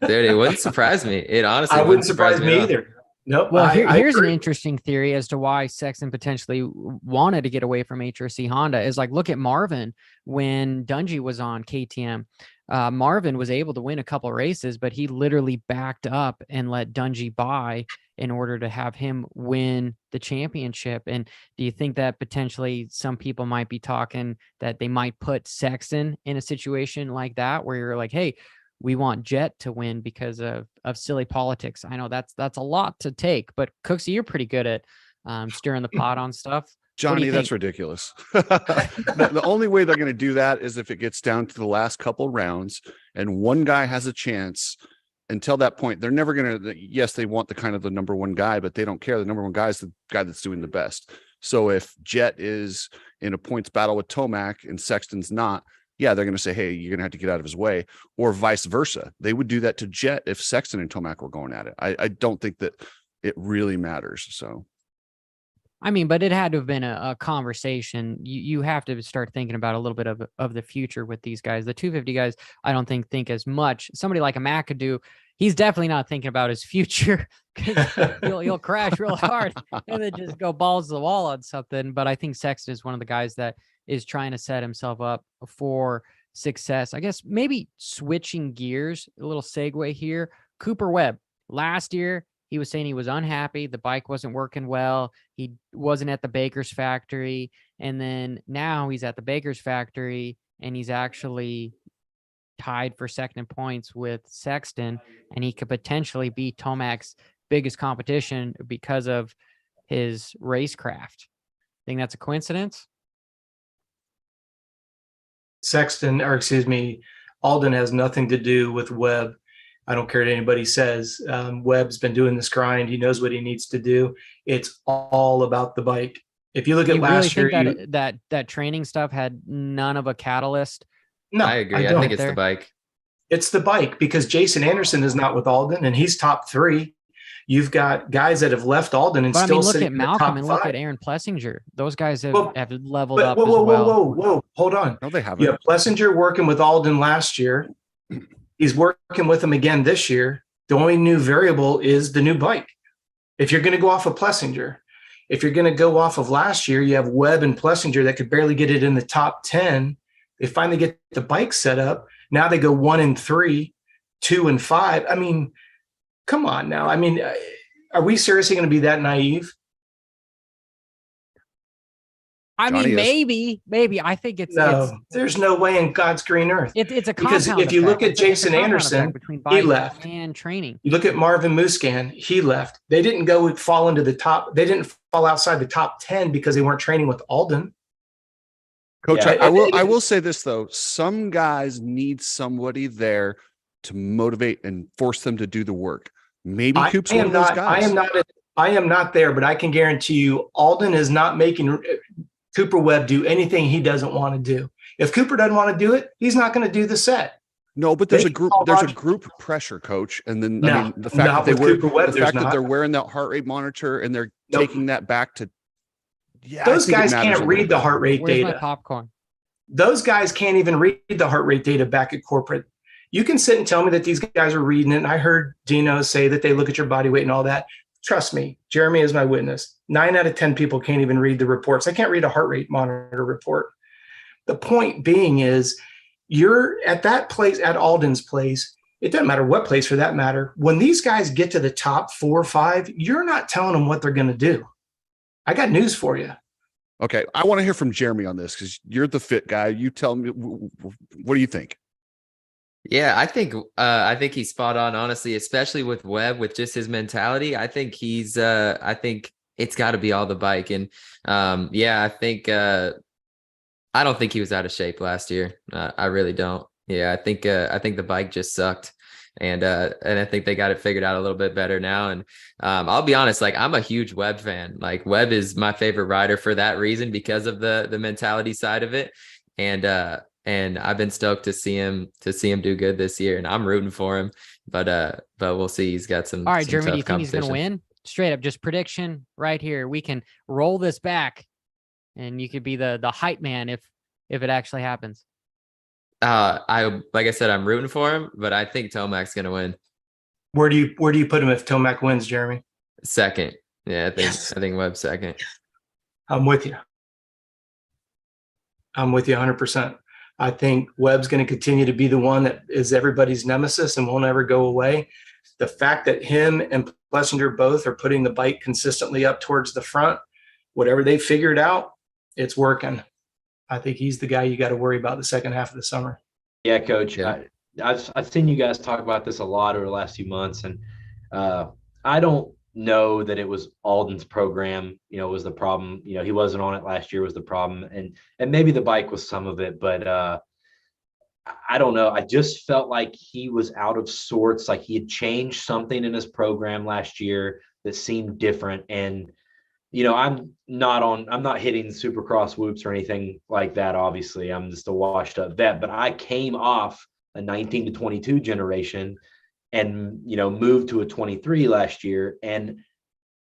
Dude, it wouldn't surprise me. It honestly I wouldn't surprise me either. Nope. Well, here's an interesting theory as to why Sexton potentially wanted to get away from HRC Honda is look at Marvin when Dungey was on KTM. Marvin was able to win a couple races, but he literally backed up and let Dungey buy in order to have him win the championship. And do you think that potentially some people might be talking that they might put Sexton in a situation like that, where you're like, hey, we want Jet to win because of silly politics? I know that's a lot to take, but Cooksey, you're pretty good at stirring the pot on stuff. Johnny, that's ridiculous. The only way they're going to do that is if it gets down to the last couple rounds and one guy has a chance. Until that point, they're never going to, yes, they want the number one guy, but they don't care. The number one guy is the guy that's doing the best. So if Jet is in a points battle with Tomac and Sexton's not, they're going to say, hey, you're going to have to get out of his way, or vice versa. They would do that to Jet if Sexton and Tomac were going at it. I don't think that it really matters. So. I mean, but it had to have been a conversation. You have to start thinking about a little bit of the future with these guys. The 250 guys, I don't think as much. Somebody like a McAdoo, he's definitely not thinking about his future, because he'll crash real hard and then just go balls to the wall on something. But I think Sexton is one of the guys that is trying to set himself up for success. I guess maybe switching gears, a little segue here. Cooper Webb, last year, he was saying he was unhappy. The bike wasn't working well. He wasn't at the Baker's factory. And then now he's at the Baker's factory, and he's actually tied for second in points with Sexton, and he could potentially be Tomac's biggest competition because of his racecraft. Think that's a coincidence? Alden has nothing to do with Webb. I don't care what anybody says. Webb's been doing this grind. He knows what he needs to do. It's all about the bike. If you look at last year, that training stuff had none of a catalyst? No, I agree. I think it's the bike. It's the bike, because Jason Anderson is not with Alden and he's top 3. You've got guys that have left Alden and still look sitting at Malcolm and look at Aaron Plessinger. Those guys have leveled up as well. Whoa. Hold on. No, they haven't. You have Plessinger working with Alden last year. He's working with him again this year. The only new variable is the new bike. If you're going to go off of Plessinger, if you're going to go off of last year, you have Webb and Plessinger that could barely get it in the top 10. They finally get the bike set up. Now they go 1 and 3, 2 and 5. I mean, come on now. I mean, are we seriously going to be that naive? I mean, maybe. I think there's no way in God's green earth. It's a because if you look at Jason Anderson, he left. And training. You look at Marvin Muscan, he left. They didn't fall into the top. They didn't fall outside the top 10 because they weren't training with Alden. Coach, yeah, I will say this though. Some guys need somebody there to motivate and force them to do the work. Maybe Coop's one of those guys. I am not there, but I can guarantee you Alden is not making Cooper Webb do anything he doesn't want to do. If Cooper doesn't want to do it, he's not going to do the set. No, but there's a group pressure, Coach. And then I mean the fact that they're wearing that heart rate monitor and they're taking that back to those guys can't read the heart rate data. Where's my popcorn? Those guys can't even read the heart rate data back at corporate. You can sit and tell me that these guys are reading it. And I heard Dino say that they look at your body weight and all that. Trust me, Jeremy is my witness. 9 out of 10 people can't even read the reports. I can't read a heart rate monitor report. The point being is you're at that place, at Alden's place. It doesn't matter what place for that matter. When these guys get to the top 4 or 5, you're not telling them what they're going to do. I got news for you. Okay. I want to hear from Jeremy on this because you're the fit guy. You tell me, what do you think? Yeah, I think he's spot on, honestly, especially with Webb, with just his mentality. I think I think it's got to be all the bike. And I think, I don't think he was out of shape last year. I really don't. Yeah, I think the bike just sucked. And I think they got it figured out a little bit better now. And I'll be honest, like I'm a huge Webb fan. Like Webb is my favorite rider for that reason, because of the mentality side of it. And I've been stoked to see him do good this year, and I'm rooting for him. But we'll see. He's got some. All right, Jeremy, do you think he's going to win? Straight up, just prediction right here. We can roll this back, and you could be the hype man if it actually happens. Like I said, I'm rooting for him, but I think Tomac's going to win. Where do you put him if Tomac wins, Jeremy? Second. Yeah, I think Webb's second. I'm with you. 100%. I think Webb's going to continue to be the one that is everybody's nemesis and won't ever go away. The fact that him and Plessinger both are putting the bike consistently up towards the front, whatever they figured out, it's working. I think he's the guy you got to worry about the second half of the summer. Yeah, Coach. Yeah. I've seen you guys talk about this a lot over the last few months, and I don't know that it was Alden's program, was the problem. He wasn't on it last year was the problem, and maybe the bike was some of it, but I don't know. I just felt like he was out of sorts, like he had changed something in his program last year that seemed different. And I'm not hitting Supercross whoops or anything like that. Obviously, I'm just a washed up vet, but I came off a 19 to 22 generation and, moved to a 23 last year. And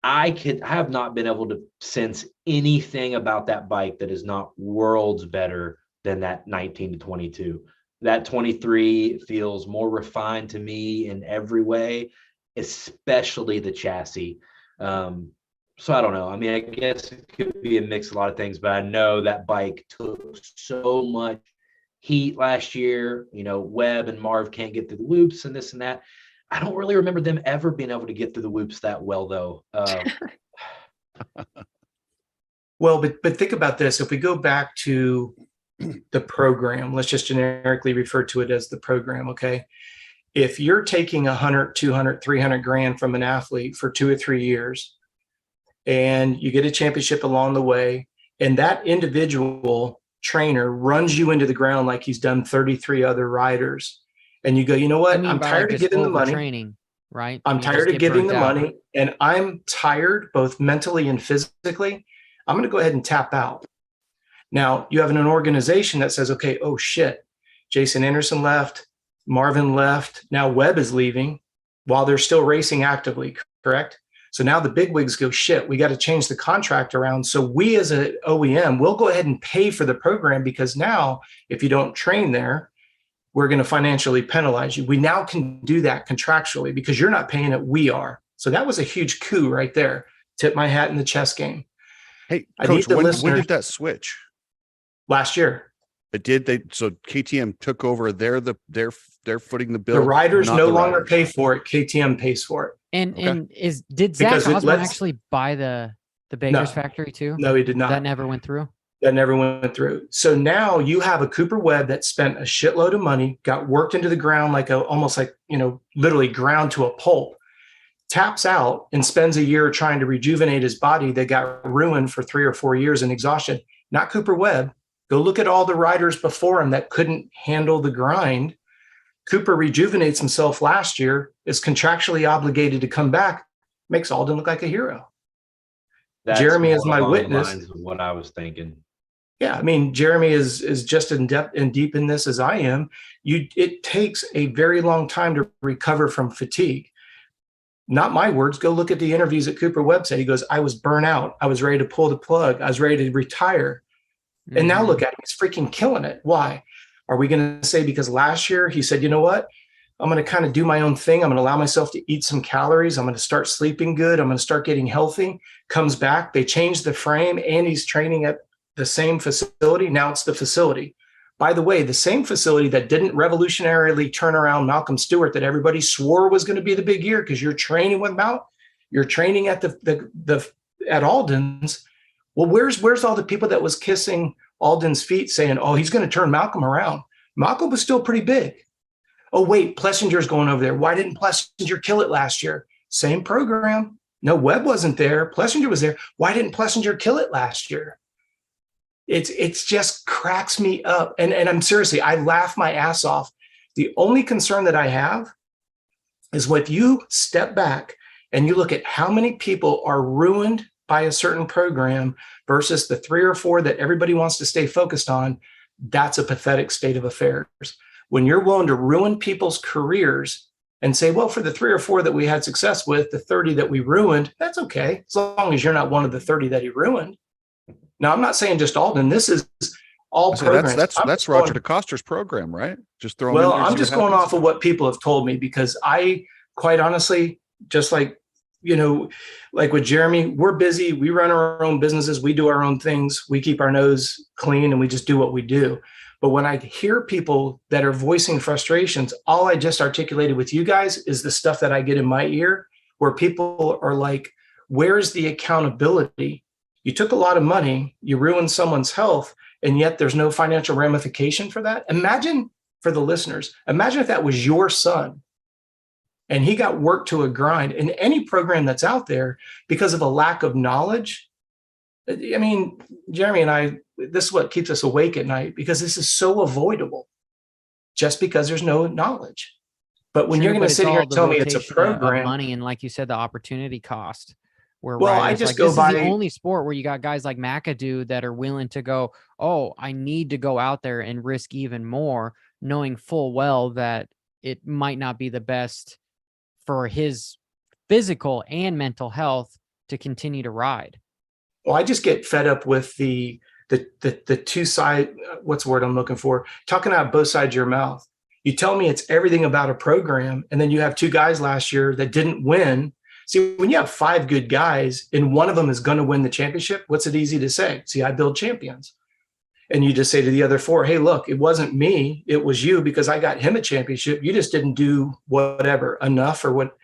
I have not been able to sense anything about that bike that is not worlds better than that 19 to 22. That 23 feels more refined to me in every way, especially the chassis. So I don't know. I mean, I guess it could be a mix of a lot of things, but I know that bike took so much heat last year. Webb and Marv can't get through the loops and this and that. I don't really remember them ever being able to get through the loops that well, though. Well, but think about this. If we go back to the program, let's just generically refer to it as the program, okay? If you're taking 100, 200, 300 grand from an athlete for 2 or 3 years, and you get a championship along the way, and that individual trainer runs you into the ground like he's done 33 other riders, and you go, you know what? I'm tired of giving the money. Training, right? I'm tired of giving the money, and I'm tired both mentally and physically. I'm going to go ahead and tap out. Now you have an organization that says, okay, oh shit, Jason Anderson left, Marvin left. Now Webb is leaving while they're still racing actively, correct? So now the big wigs go, shit, we got to change the contract around. So we as an OEM, we'll go ahead and pay for the program, because now if you don't train there, we're going to financially penalize you. We now can do that contractually because you're not paying it, we are. So that was a huge coup right there. Tip my hat in the chess game. Hey, Coach, when did that switch? Last year. It did. So KTM took over. They're footing the bill. The riders no longer pay for it. KTM pays for it. And did Zach Osborne actually buy the Baker's factory too? No, he did not. That never went through. That never went through. So now you have a Cooper Webb that spent a shitload of money, got worked into the ground almost like, literally ground to a pulp, taps out and spends a year trying to rejuvenate his body that got ruined for 3 or 4 years in exhaustion. Not Cooper Webb. Go look at all the riders before him that couldn't handle the grind. Cooper rejuvenates himself last year, is contractually obligated to come back, makes Alden look like a hero. That's Jeremy is my witness. Lines of what I was thinking. Yeah, I mean, Jeremy is just in depth and deep in this as I am. It takes a very long time to recover from fatigue. Not my words. Go look at the interviews that Cooper Webb said. He goes, I was burnt out. I was ready to pull the plug. I was ready to retire. Mm-hmm. And now look at him. He's freaking killing it. Why? Are we going to say because last year he said, you know what? I'm going to kind of do my own thing. I'm going to allow myself to eat some calories. I'm going to start sleeping good. I'm going to start getting healthy. Comes back. They changed the frame and he's training at the same facility. Now it's the facility. By the way, the same facility that didn't revolutionarily turn around Malcolm Stewart that everybody swore was going to be the big year because you're training with Mount, you're training at at Alden's. Well, where's all the people that was kissing Alden's feet saying, oh, he's going to turn Malcolm around? Malcolm was still pretty big. Oh, wait, Plessinger's going over there. Why didn't Plessinger kill it last year? Same program. No, Webb wasn't there. Plessinger was there. Why didn't Plessinger kill it last year? It's just cracks me up. And I'm seriously, I laugh my ass off. The only concern that I have is when you step back and you look at how many people are ruined by a certain program versus the 3 or 4 that everybody wants to stay focused on, that's a pathetic state of affairs. When you're willing to ruin people's careers and say, well, for the 3 or 4 that we had success with, the 30 that we ruined, that's okay, as long as you're not one of the 30 that he ruined. Now, I'm not saying just Alden. This is all programs. That's Roger DeCoster's program, right? Just throw. Well, I'm just going off of what people have told me because I, quite honestly, just like with Jeremy, we're busy. We run our own businesses. We do our own things. We keep our nose clean and we just do what we do. But when I hear people that are voicing frustrations, all I just articulated with you guys is the stuff that I get in my ear where people are like, where's the accountability? You took a lot of money, you ruined someone's health, and yet there's no financial ramification for that. Imagine, for the listeners, imagine if that was your son and he got worked to a grind in any program that's out there because of a lack of knowledge. I mean, Jeremy and I, this is what keeps us awake at night because this is so avoidable just because there's no knowledge. But when you're going to sit here and tell me it's a program, money and like you said, the opportunity cost. Well, I just go by the only sport where you got guys like McAdoo that are willing to go, oh, I need to go out there and risk even more, knowing full well that it might not be the best for his physical and mental health to continue to ride. Well, I just get fed up with the two side. What's the word I'm looking for? Talking out both sides of your mouth. You tell me it's everything about a program, and then you have 2 guys last year that didn't win. See, when you have 5 good guys and one of them is going to win the championship, what's it easy to say? See, I build champions. And you just say to the other 4, hey, look, it wasn't me. It was you because I got him a championship. You just didn't do whatever enough or what.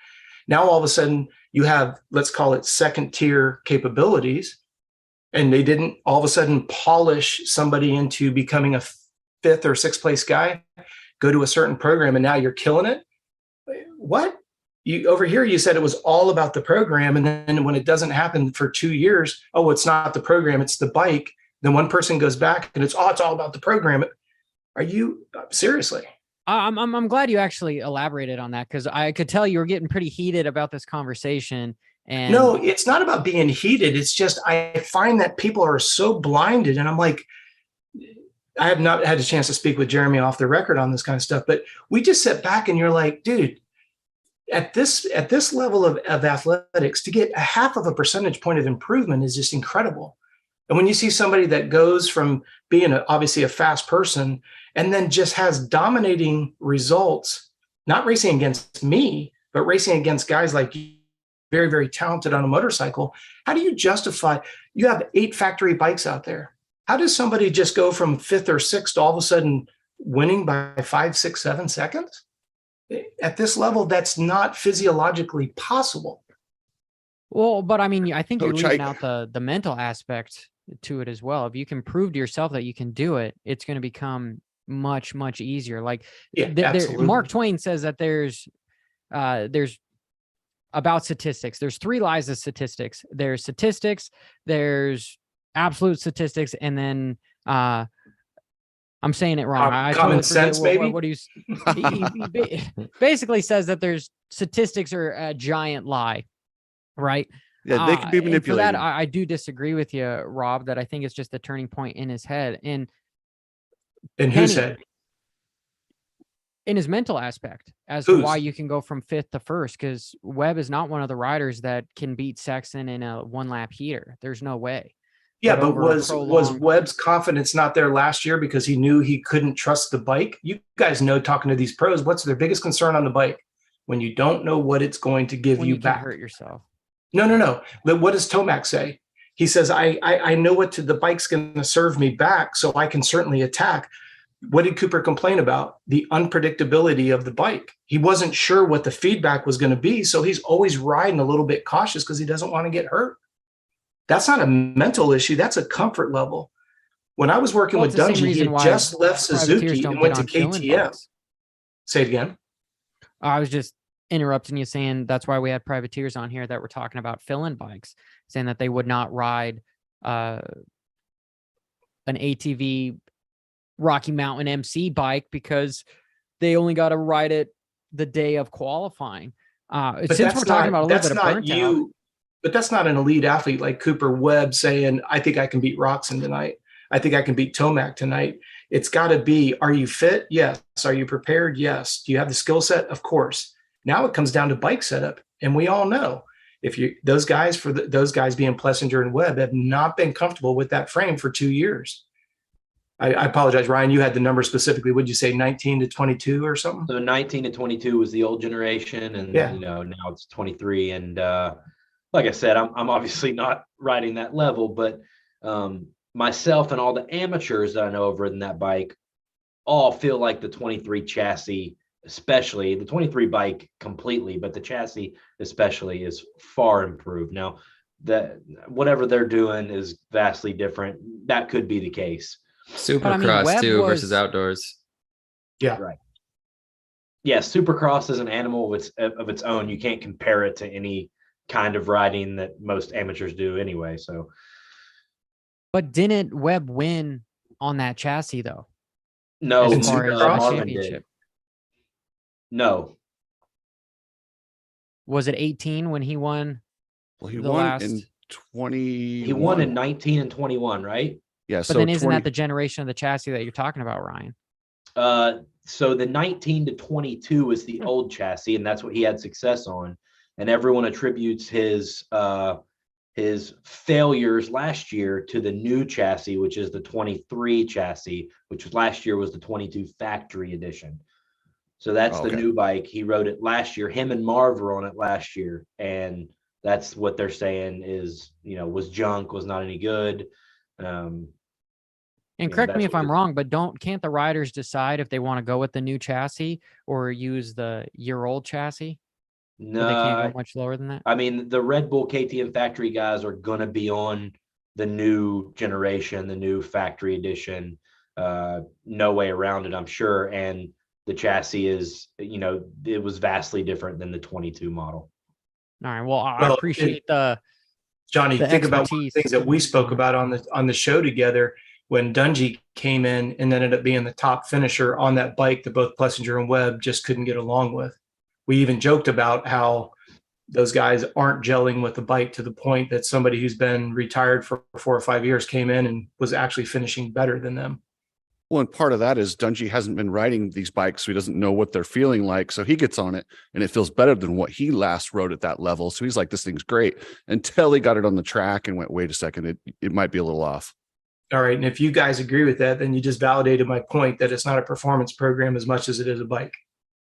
Now, all of a sudden you have, let's call it 2nd tier capabilities. And they didn't all of a sudden polish somebody into becoming a 5th or 6th place guy, go to a certain program. And now you're killing it. What? You over here, you said it was all about the program. And then when it doesn't happen for 2 years, oh, it's not the program, it's the bike. Then one person goes back and it's all about the program. Are you seriously? I'm glad you actually elaborated on that, because I could tell you were getting pretty heated about this conversation. And no, it's not about being heated. It's just I find that people are so blinded, and I'm like, I have not had a chance to speak with Jeremy off the record on this kind of stuff, but we just sit back and you're like, dude, at this level of athletics, to get a half of a percentage point of improvement is just incredible. And when you see somebody that goes from being obviously a fast person and then just has dominating results, not racing against me, but racing against guys like you, very, very talented on a motorcycle, how do you justify, you have 8 factory bikes out there. How does somebody just go from 5th or 6th to all of a sudden winning by 5, 6, 7 seconds? At this level, that's not physiologically possible. well, but I mean, I think you're Coach, leaving out the mental aspect to it as well. If you can prove to yourself that you can do it, it's going to become much, much easier. Like Absolutely. Mark Twain says that there's about statistics. There's 3 lies of statistics. There's absolute statistics, and then I'm saying it wrong. I Common totally forget sense, maybe? what he basically says that there's statistics are a giant lie, right? Yeah, they can be And for manipulated. that, I do disagree with you, Rob, that I think it's just a turning point in his head. And And who said? In his mental aspect as Whose? to why you can go from 5th to 1st, because Webb is not one of the riders that can beat Sexton in a 1-lap heater. There's no way. Yeah, but over a was prolonged- Webb's confidence not there last year because he knew he couldn't trust the bike? You guys know, talking to these pros, what's their biggest concern on the bike? When you don't know what it's going to give when you you can back. hurt yourself. No. But what does Tomac say? He says, I know what the bike's going to serve me back, so I can certainly attack. What did Cooper complain about? The unpredictability of the bike. He wasn't sure what the feedback was going to be, so he's always riding a little bit cautious because he doesn't want to get hurt. That's not a mental issue. That's a comfort level. When I was working with It's the same Dungy, he reason had why just left privateers Suzuki don't and get went to on filling KTM. bikes. Say it again. I was just interrupting you, saying that's why we had privateers on here that were talking about fill-in bikes, saying that they would not ride an ATV Rocky Mountain MC bike because they only got to ride it the day of qualifying. Since we're talking about a little bit of burnt out, but that's not an elite athlete like Cooper Webb saying, I think I can beat Roxon tonight. I think I can beat Tomac tonight. It's got to be, are you fit? Yes. Are you prepared? Yes. Do you have the skill set? Of course. Now it comes down to bike setup. And we all know if those guys being Plessinger and Webb have not been comfortable with that frame for 2 years. I apologize, Ryan, you had the number specifically. Would you say 19 to 22 or something? So 19 to 22 was the old generation, and now it's 23. And like I said, I'm obviously not riding that level, but myself and all the amateurs that I know have ridden that bike all feel like the 23 chassis, especially the 23 bike completely, but the chassis especially is far improved. Now that whatever they're doing is vastly different. That could be the case. Supercross Webb too versus outdoors. Yeah. Right. Yeah. Supercross is an animal of its own. You can't compare it to any kind of riding that most amateurs do anyway. So, but didn't Webb win on that chassis though? No, as far as the Marvin championship. did. No. Was it 18 when he won? Well, he the won last... in 20. He won in 19 and 21, right? Yeah. But So then isn't 20, that the generation of the chassis that you're talking about, Ryan? So the 19 to 22 is the old chassis, and that's what he had success on. And everyone attributes his failures last year to the new chassis, which is the 23 chassis, which last year was the 22 factory edition. So that's the new bike. He rode it last year. Him and Marv were on it last year, and that's what they're saying is, was junk, was not any good. And correct me if I'm wrong, but can't the riders decide if they want to go with the new chassis or use the year-old chassis? No, they can't go much lower than that. I mean, the Red Bull KTM factory guys are going to be on the new generation, the new factory edition. No way around it, I'm sure. And the chassis is, it was vastly different than the 22 model. All right. Well, I appreciate the Johnny, The think about one of expertise. the things that we spoke about on the show together when Dungy came in and ended up being the top finisher on that bike that both Plessinger and Webb just couldn't get along with. We even joked about how those guys aren't gelling with the bike to the point that somebody who's been retired for 4 or 5 years came in and was actually finishing better than them. Well, and part of that is Dungy hasn't been riding these bikes, so he doesn't know what they're feeling like. So he gets on it and it feels better than what he last rode at that level. So he's like, this thing's great, until he got it on the track and went, wait a second, it might be a little off. All right. And if you guys agree with that, then you just validated my point that it's not a performance program as much as it is a bike,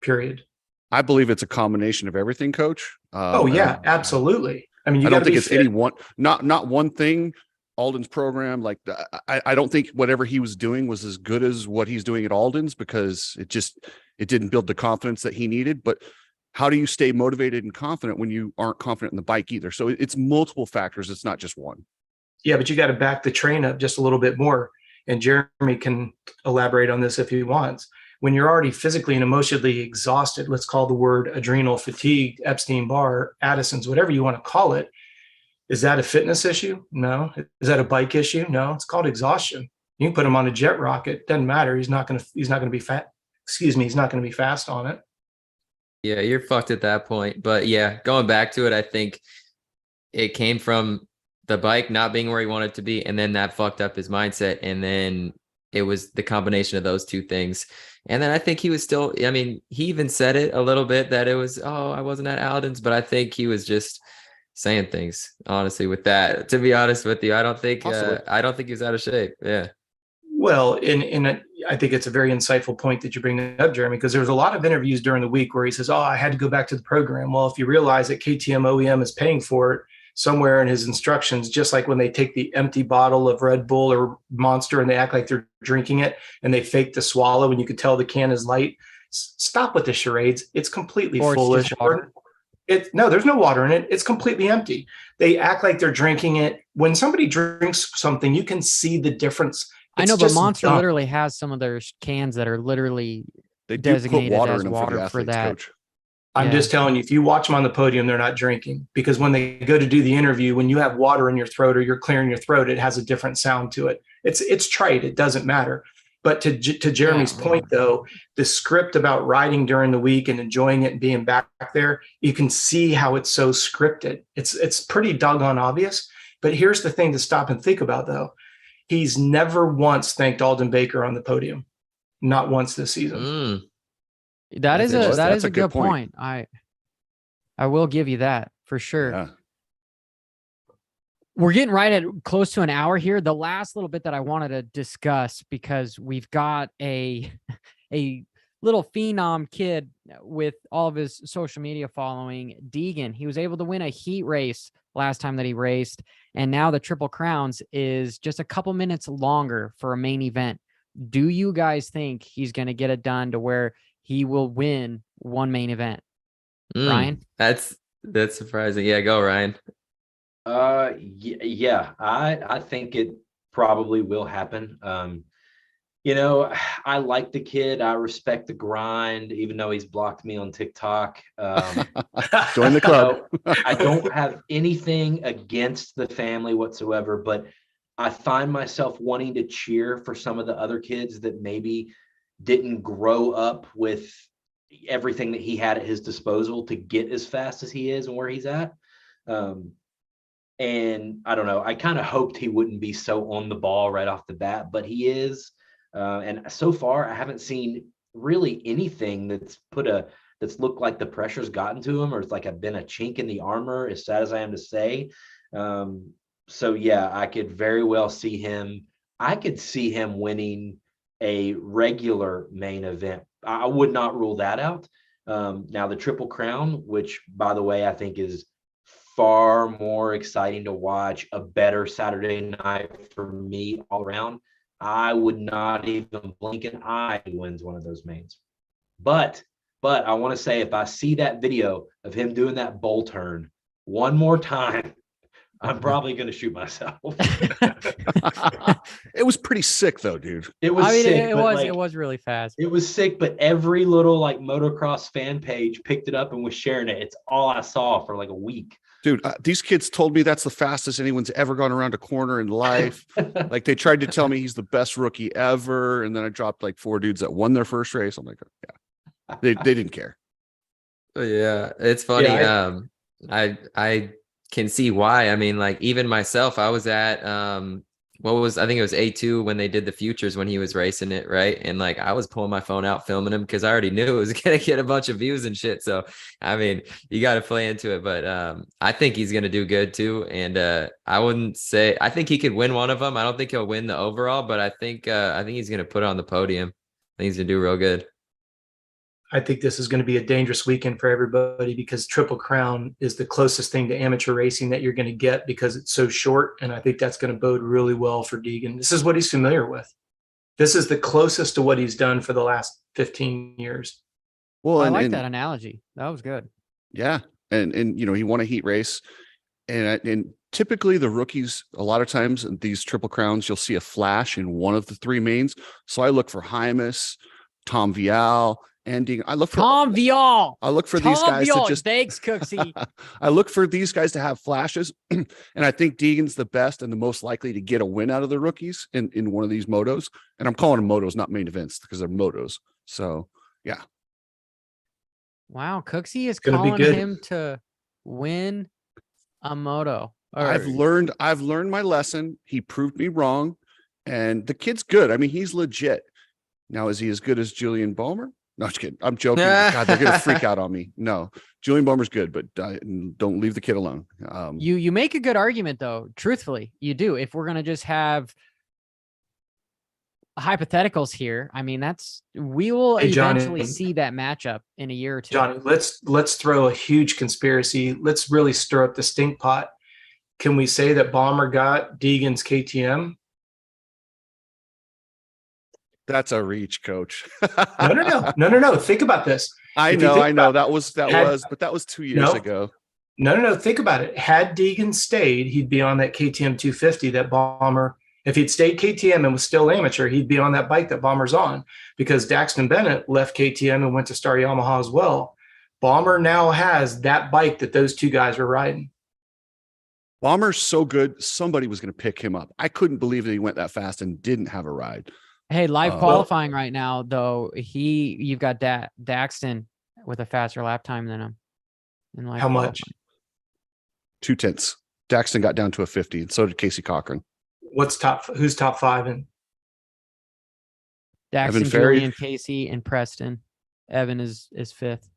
period. I believe it's a combination of everything, Coach. Oh yeah, absolutely. I mean, I don't think it's any one, not one thing. Alden's program, like I don't think whatever he was doing was as good as what he's doing at Alden's, because it didn't build the confidence that he needed. But how do you stay motivated and confident when you aren't confident in the bike either? So it's multiple factors. It's not just one. Yeah, but you got to back the train up just a little bit more. And Jeremy can elaborate on this if he wants. When you're already physically and emotionally exhausted, let's call the word adrenal fatigue, Epstein-Barr, Addison's, whatever you want to call it. Is that a fitness issue? No. Is that a bike issue? No. It's called exhaustion. You can put him on a jet rocket. Doesn't matter. He's not going to be fat. He's not going to be fast on it. Yeah, you're fucked at that point. But yeah, going back to it, I think it came from the bike not being where he wanted to be, and then that fucked up his mindset, and then it was the combination of those two things. And then I think he was still, I mean, he even said it a little bit that it was, oh, I wasn't at Alden's, but I think he was just saying things, honestly, with that. To be honest with you, I don't think he was out of shape. Yeah. Well, I think it's a very insightful point that you bring up, Jeremy, because there was a lot of interviews during the week where he says, oh, I had to go back to the program. Well, if you realize that KTM OEM is paying for it somewhere in his instructions, just like when they take the empty bottle of Red Bull or Monster and they act like they're drinking it and they fake the swallow and you could tell the can is light. Stop with the charades. It's completely foolish. No, there's no water in it. It's completely empty. They act like they're drinking it. When somebody drinks something, you can see the difference. I know, but Monster literally has some of their cans that are literally designated as water for that. Coach. I'm just telling you, if you watch them on the podium, they're not drinking, because when they go to do the interview, when you have water in your throat or you're clearing your throat, it has a different sound to it. It's trite. It doesn't matter. But to Jeremy's point, though, the script about riding during the week and enjoying it and being back there, you can see how it's so scripted. It's pretty doggone obvious. But here's the thing to stop and think about, though. He's never once thanked Alden Baker on the podium. Not once this season. That is a good point. I will give you that for sure. Yeah. We're getting right at close to an hour here. The last little bit that I wanted to discuss, because we've got a little phenom kid with all of his social media following, Deegan. He was able to win a heat race last time that he raced, and now the Triple Crowns is just a couple minutes longer for a main event. Do you guys think he's going to get it done to where he will win one main event? Ryan? That's surprising. Yeah, go Ryan. Yeah, I think it probably will happen. I like the kid. I respect the grind, even though he's blocked me on TikTok. Join the club. I don't have anything against the family whatsoever, but I find myself wanting to cheer for some of the other kids that maybe didn't grow up with everything that he had at his disposal to get as fast as he is and where he's at. And I don't know, I kind of hoped he wouldn't be so on the ball right off the bat, but he is. And so far, I haven't seen really anything that's looked like the pressure's gotten to him, or it's like I've been a chink in the armor, as sad as I am to say. So yeah, I could very well see him. I could see him winning a regular main event. I would not rule that out. Now the Triple Crown, which by the way, I think is far more exciting to watch, a better Saturday night for me all around. I would not even blink an eye who wins one of those mains. But I want to say, if I see that video of him doing that bull turn one more time, I'm probably going to shoot myself. It was pretty sick though, dude. It was sick. It was really fast. It was sick, but every little like motocross fan page picked it up and was sharing it. It's all I saw for like a week. Dude, these kids told me that's the fastest anyone's ever gone around a corner in life. Like they tried to tell me he's the best rookie ever. And then I dropped like 4 dudes that won their first race. I'm like, yeah, they didn't care. Yeah, it's funny. Yeah, I can see why. I mean, like even myself, I was at I think it was A2 when they did the futures when he was racing it, right? And like I was pulling my phone out filming him because I already knew it was gonna get a bunch of views and shit. So I mean, you got to play into it, but I think he's gonna do good too. And I think he could win one of them. I don't think he'll win the overall, but I think he's gonna put it on the podium. I think he's gonna do real good. I think this is going to be a dangerous weekend for everybody because Triple Crown is the closest thing to amateur racing that you're going to get because it's so short. And I think that's going to bode really well for Deegan. This is what he's familiar with. This is the closest to what he's done for the last 15 years. Well, I like that analogy. That was good. Yeah. And, you know, he won a heat race and typically the rookies, a lot of times in these Triple Crowns, you'll see a flash in one of the 3 mains. So I look for Hymus, Tom Vial, ending. I look for Tom Vial. I look for these guys to just thanks, Cooksey. I look for these guys to have flashes. And I think Deegan's the best and the most likely to get a win out of the rookies in one of these motos. And I'm calling them motos, not main events, because they're motos. So yeah. Wow, Cooksey is Gonna be calling good. him to win a moto. Or- I've learned my lesson. He proved me wrong. And the kid's good. I mean, he's legit. Now, is he as good as Julian Bomer? No, I'm just kidding. I'm joking. God, they're going to freak out on me. No, Julian Bomer's good, but don't leave the kid alone. You make a good argument, though. Truthfully, you do. If we're going to just have hypotheticals here, I mean, we will eventually see that matchup in a year or two. Johnny, let's throw a huge conspiracy. Let's really stir up the stink pot. Can we say that Bomber got Deegan's KTM? That's a reach, coach. No. Think about this. I know. That was 2 years ago. No. Think about it. Had Deegan stayed, he'd be on that KTM 250 that Bomber. If he'd stayed KTM and was still amateur, he'd be on that bike that Bomber's on because Daxton Bennett left KTM and went to Star Yamaha as well. Bomber now has that bike that those 2 guys were riding. Bomber's so good. Somebody was going to pick him up. I couldn't believe that he went that fast and didn't have a ride. Hey, live qualifying right now, though, you've got Daxton with a faster lap time than him. How much? 0.2. Daxton got down to a 50, and so did Casey Cochran. Who's top 5 in? Daxton, Julian, Casey, and Preston. Evan is 5th.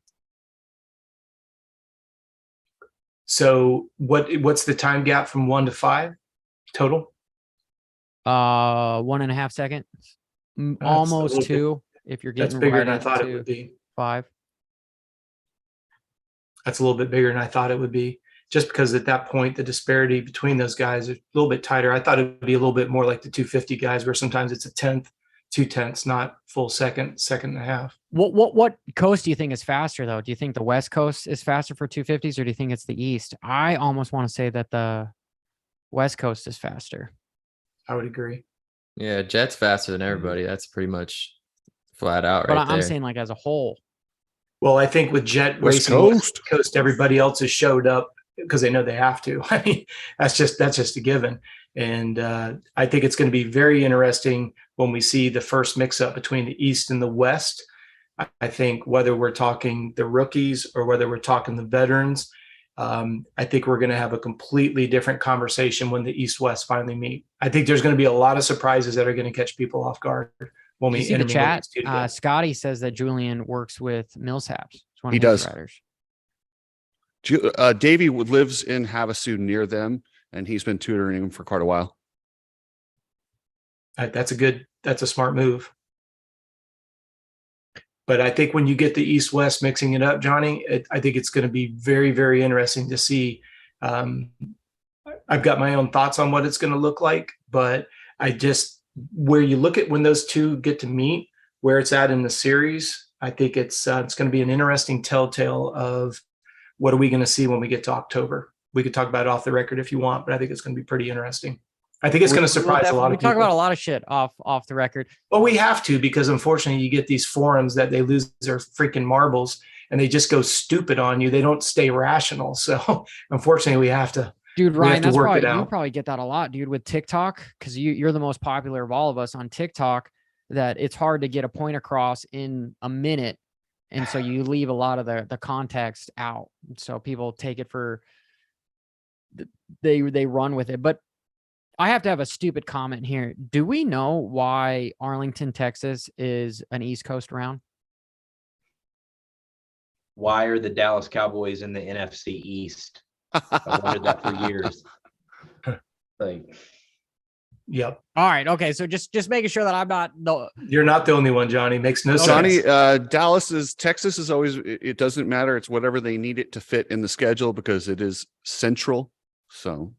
So what's the time gap from 1 to 5 total? 1.5 seconds. Almost 2 if you're getting that's bigger right than I thought it into would be. 5. That's a little bit bigger than I thought it would be, just because at that point the disparity between those guys is a little bit tighter. I thought it would be a little bit more like the 250 guys, where sometimes it's a 1/10, 2/10, not full second and a half. What coast do you think is faster, though? Do you think the West Coast is faster for 250s, or do you think it's the East? I almost want to say that the West Coast is faster. I would agree. Yeah, Jet's faster than everybody. That's pretty much flat out right But there. I'm saying like as a whole. Well, I think with Jet West racing West Coast, everybody else has showed up because they know they have to. I mean, that's just a given. And I think it's going to be very interesting when we see the first mix-up between the East and the West. I think whether we're talking the rookies or whether we're talking the veterans, I think we're going to have a completely different conversation when the East-West finally meet. I think there's going to be a lot of surprises that are going to catch people off guard when we see the chat. these two together. Scotty says that Julian works with Millsaps. He does. Davey lives in Havasu near them, and he's been tutoring him for quite a while. That's a smart move. But I think when you get the East-West mixing it up, Johnny, I think it's going to be very, very interesting to see. I've got my own thoughts on what it's going to look like, but where you look at when those two get to meet, where it's at in the series, I think it's going to be an interesting telltale of what are we going to see when we get to October. We could talk about it off the record if you want, but I think it's going to be pretty interesting. I think it's going to surprise a lot of people. We talk about a lot of shit off the record. Well, we have to, because unfortunately you get these forums that they lose their freaking marbles and they just go stupid on you. They don't stay rational. So unfortunately, we have to. Dude, we have Ryan, to that's work it probably, you out. probably get that a lot, dude, with TikTok, because you're the most popular of all of us on TikTok, that it's hard to get a point across in a minute. And so you leave a lot of the context out. So people take it for, they run with it. But I have to have a stupid comment here. Do we know why Arlington, Texas is an East Coast round? Why are the Dallas Cowboys in the NFC East? I've wondered that for years. Like, Yep. All right. Okay. So just making sure that I'm not You're not the only one, Johnny. Makes no Johnny, sense. Texas is always, it doesn't matter. It's whatever they need it to fit in the schedule because it is central. So.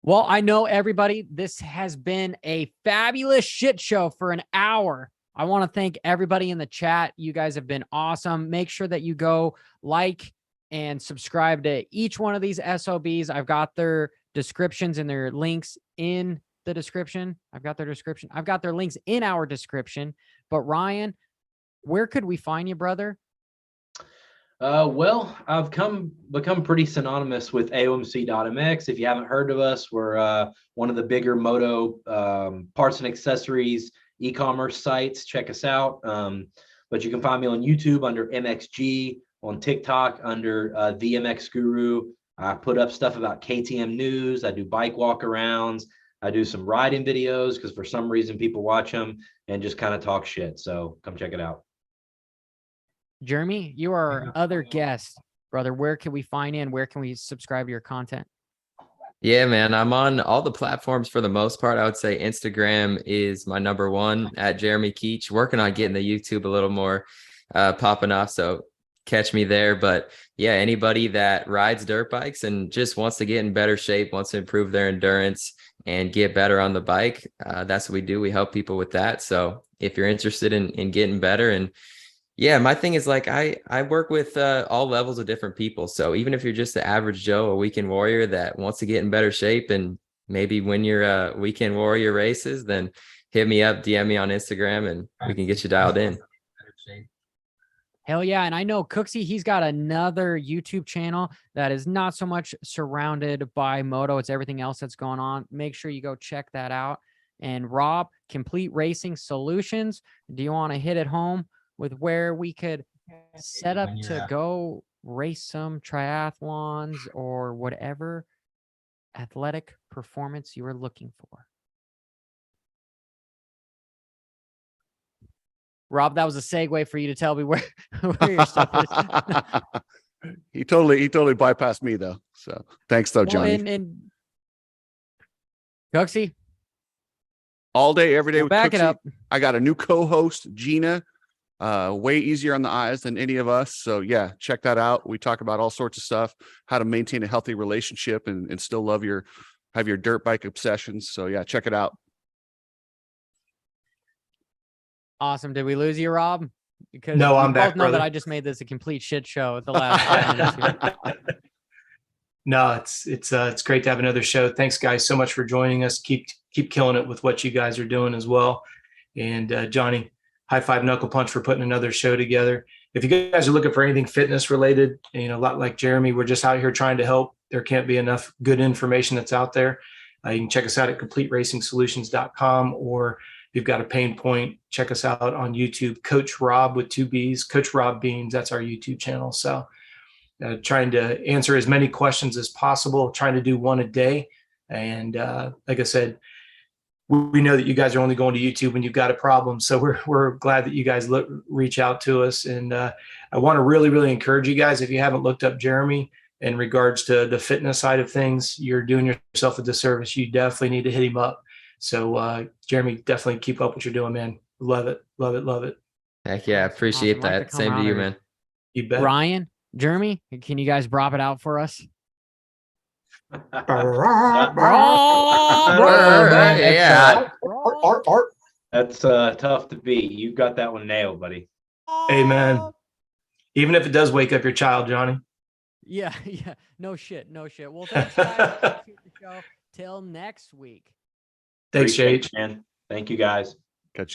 Well, I know everybody, this has been a fabulous shit show for an hour. I want to thank everybody in the chat. You guys have been awesome. Make sure that you go like and subscribe to each one of these SOBs. I've got their descriptions and their links in the description. I've got their links in our description. But Ryan, where could we find you, brother? Well, I've become pretty synonymous with AOMC.mx. If you haven't heard of us, we're one of the bigger moto parts and accessories e-commerce sites. Check us out. But you can find me on YouTube under MXG, on TikTok under the MX Guru. I put up stuff about KTM news. I do bike walk-arounds. I do some riding videos because for some reason people watch them, and just kind of talk shit. So come check it out. Jeremy, you are our other guest, brother. Where can we find you and where can we subscribe to your content? Yeah, man, I'm on all the platforms for the most part. I would say Instagram is my number one at Jeremy Keach, working on getting the YouTube a little more popping off. So catch me there. But yeah, anybody that rides dirt bikes and just wants to get in better shape, wants to improve their endurance and get better on the bike, that's what we do. We help people with that. So if you're interested in getting better, and yeah, my thing is like I work with all levels of different people. So even if you're just the average Joe, a weekend warrior that wants to get in better shape and maybe win your weekend warrior races, then hit me up, DM me on Instagram, and we can get you dialed in. Hell yeah. And I know Cooksey, he's got another YouTube channel that is not so much surrounded by moto. It's everything else that's going on. Make sure you go check that out. And Robb, Complete Racing Solutions. Do you want to hit it home with where we could set up to go race some triathlons or whatever athletic performance you are looking for? Robb, that was a segue for you to tell me where your stuff is. He totally bypassed me though. So thanks though, Johnny. Well, and Cooksey, all day, every day with back Cooksey. it up. I got a new co-host, Gina. Way easier on the eyes than any of us. So yeah, check that out. We talk about all sorts of stuff, how to maintain a healthy relationship and still have your dirt bike obsessions. So yeah, check it out. Awesome. Did we lose you, Robb? Because No, I'm back, both know brother. that I just made this a complete shit show at the last 5 minutes here. No, it's great to have another show. Thanks, guys, so much for joining us. Keep killing it with what you guys are doing as well. And Johnny, high five, knuckle punch for putting another show together. If you guys are looking for anything fitness related, a lot like Jeremy, we're just out here trying to help. There can't be enough good information that's out there. You can check us out at CompleteRacingSolutions.com, or if you've got a pain point, check us out on YouTube, Coach Robb with 2 B's, Coach Robb Beams. That's our YouTube channel. So trying to answer as many questions as possible, trying to do one a day. And like I said, we know that you guys are only going to YouTube when you've got a problem. So we're glad that you guys reach out to us. And I want to really, really encourage you guys, if you haven't looked up Jeremy in regards to the fitness side of things, you're doing yourself a disservice. You definitely need to hit him up. So Jeremy, definitely keep up what you're doing, man. Love it. Love it. Love it. Heck yeah. Appreciate Awesome. Like that. the Same to you, camaraderie. man. You bet. Ryan, Jeremy, can you guys drop it out for us? Yeah. That's tough to beat. You got that one nailed, buddy. Amen. Even if it does wake up your child, Johnny. Yeah. No shit. Well, thanks, guys. Till next week. Thanks, Appreciate Jake. it, man. Thank you, guys.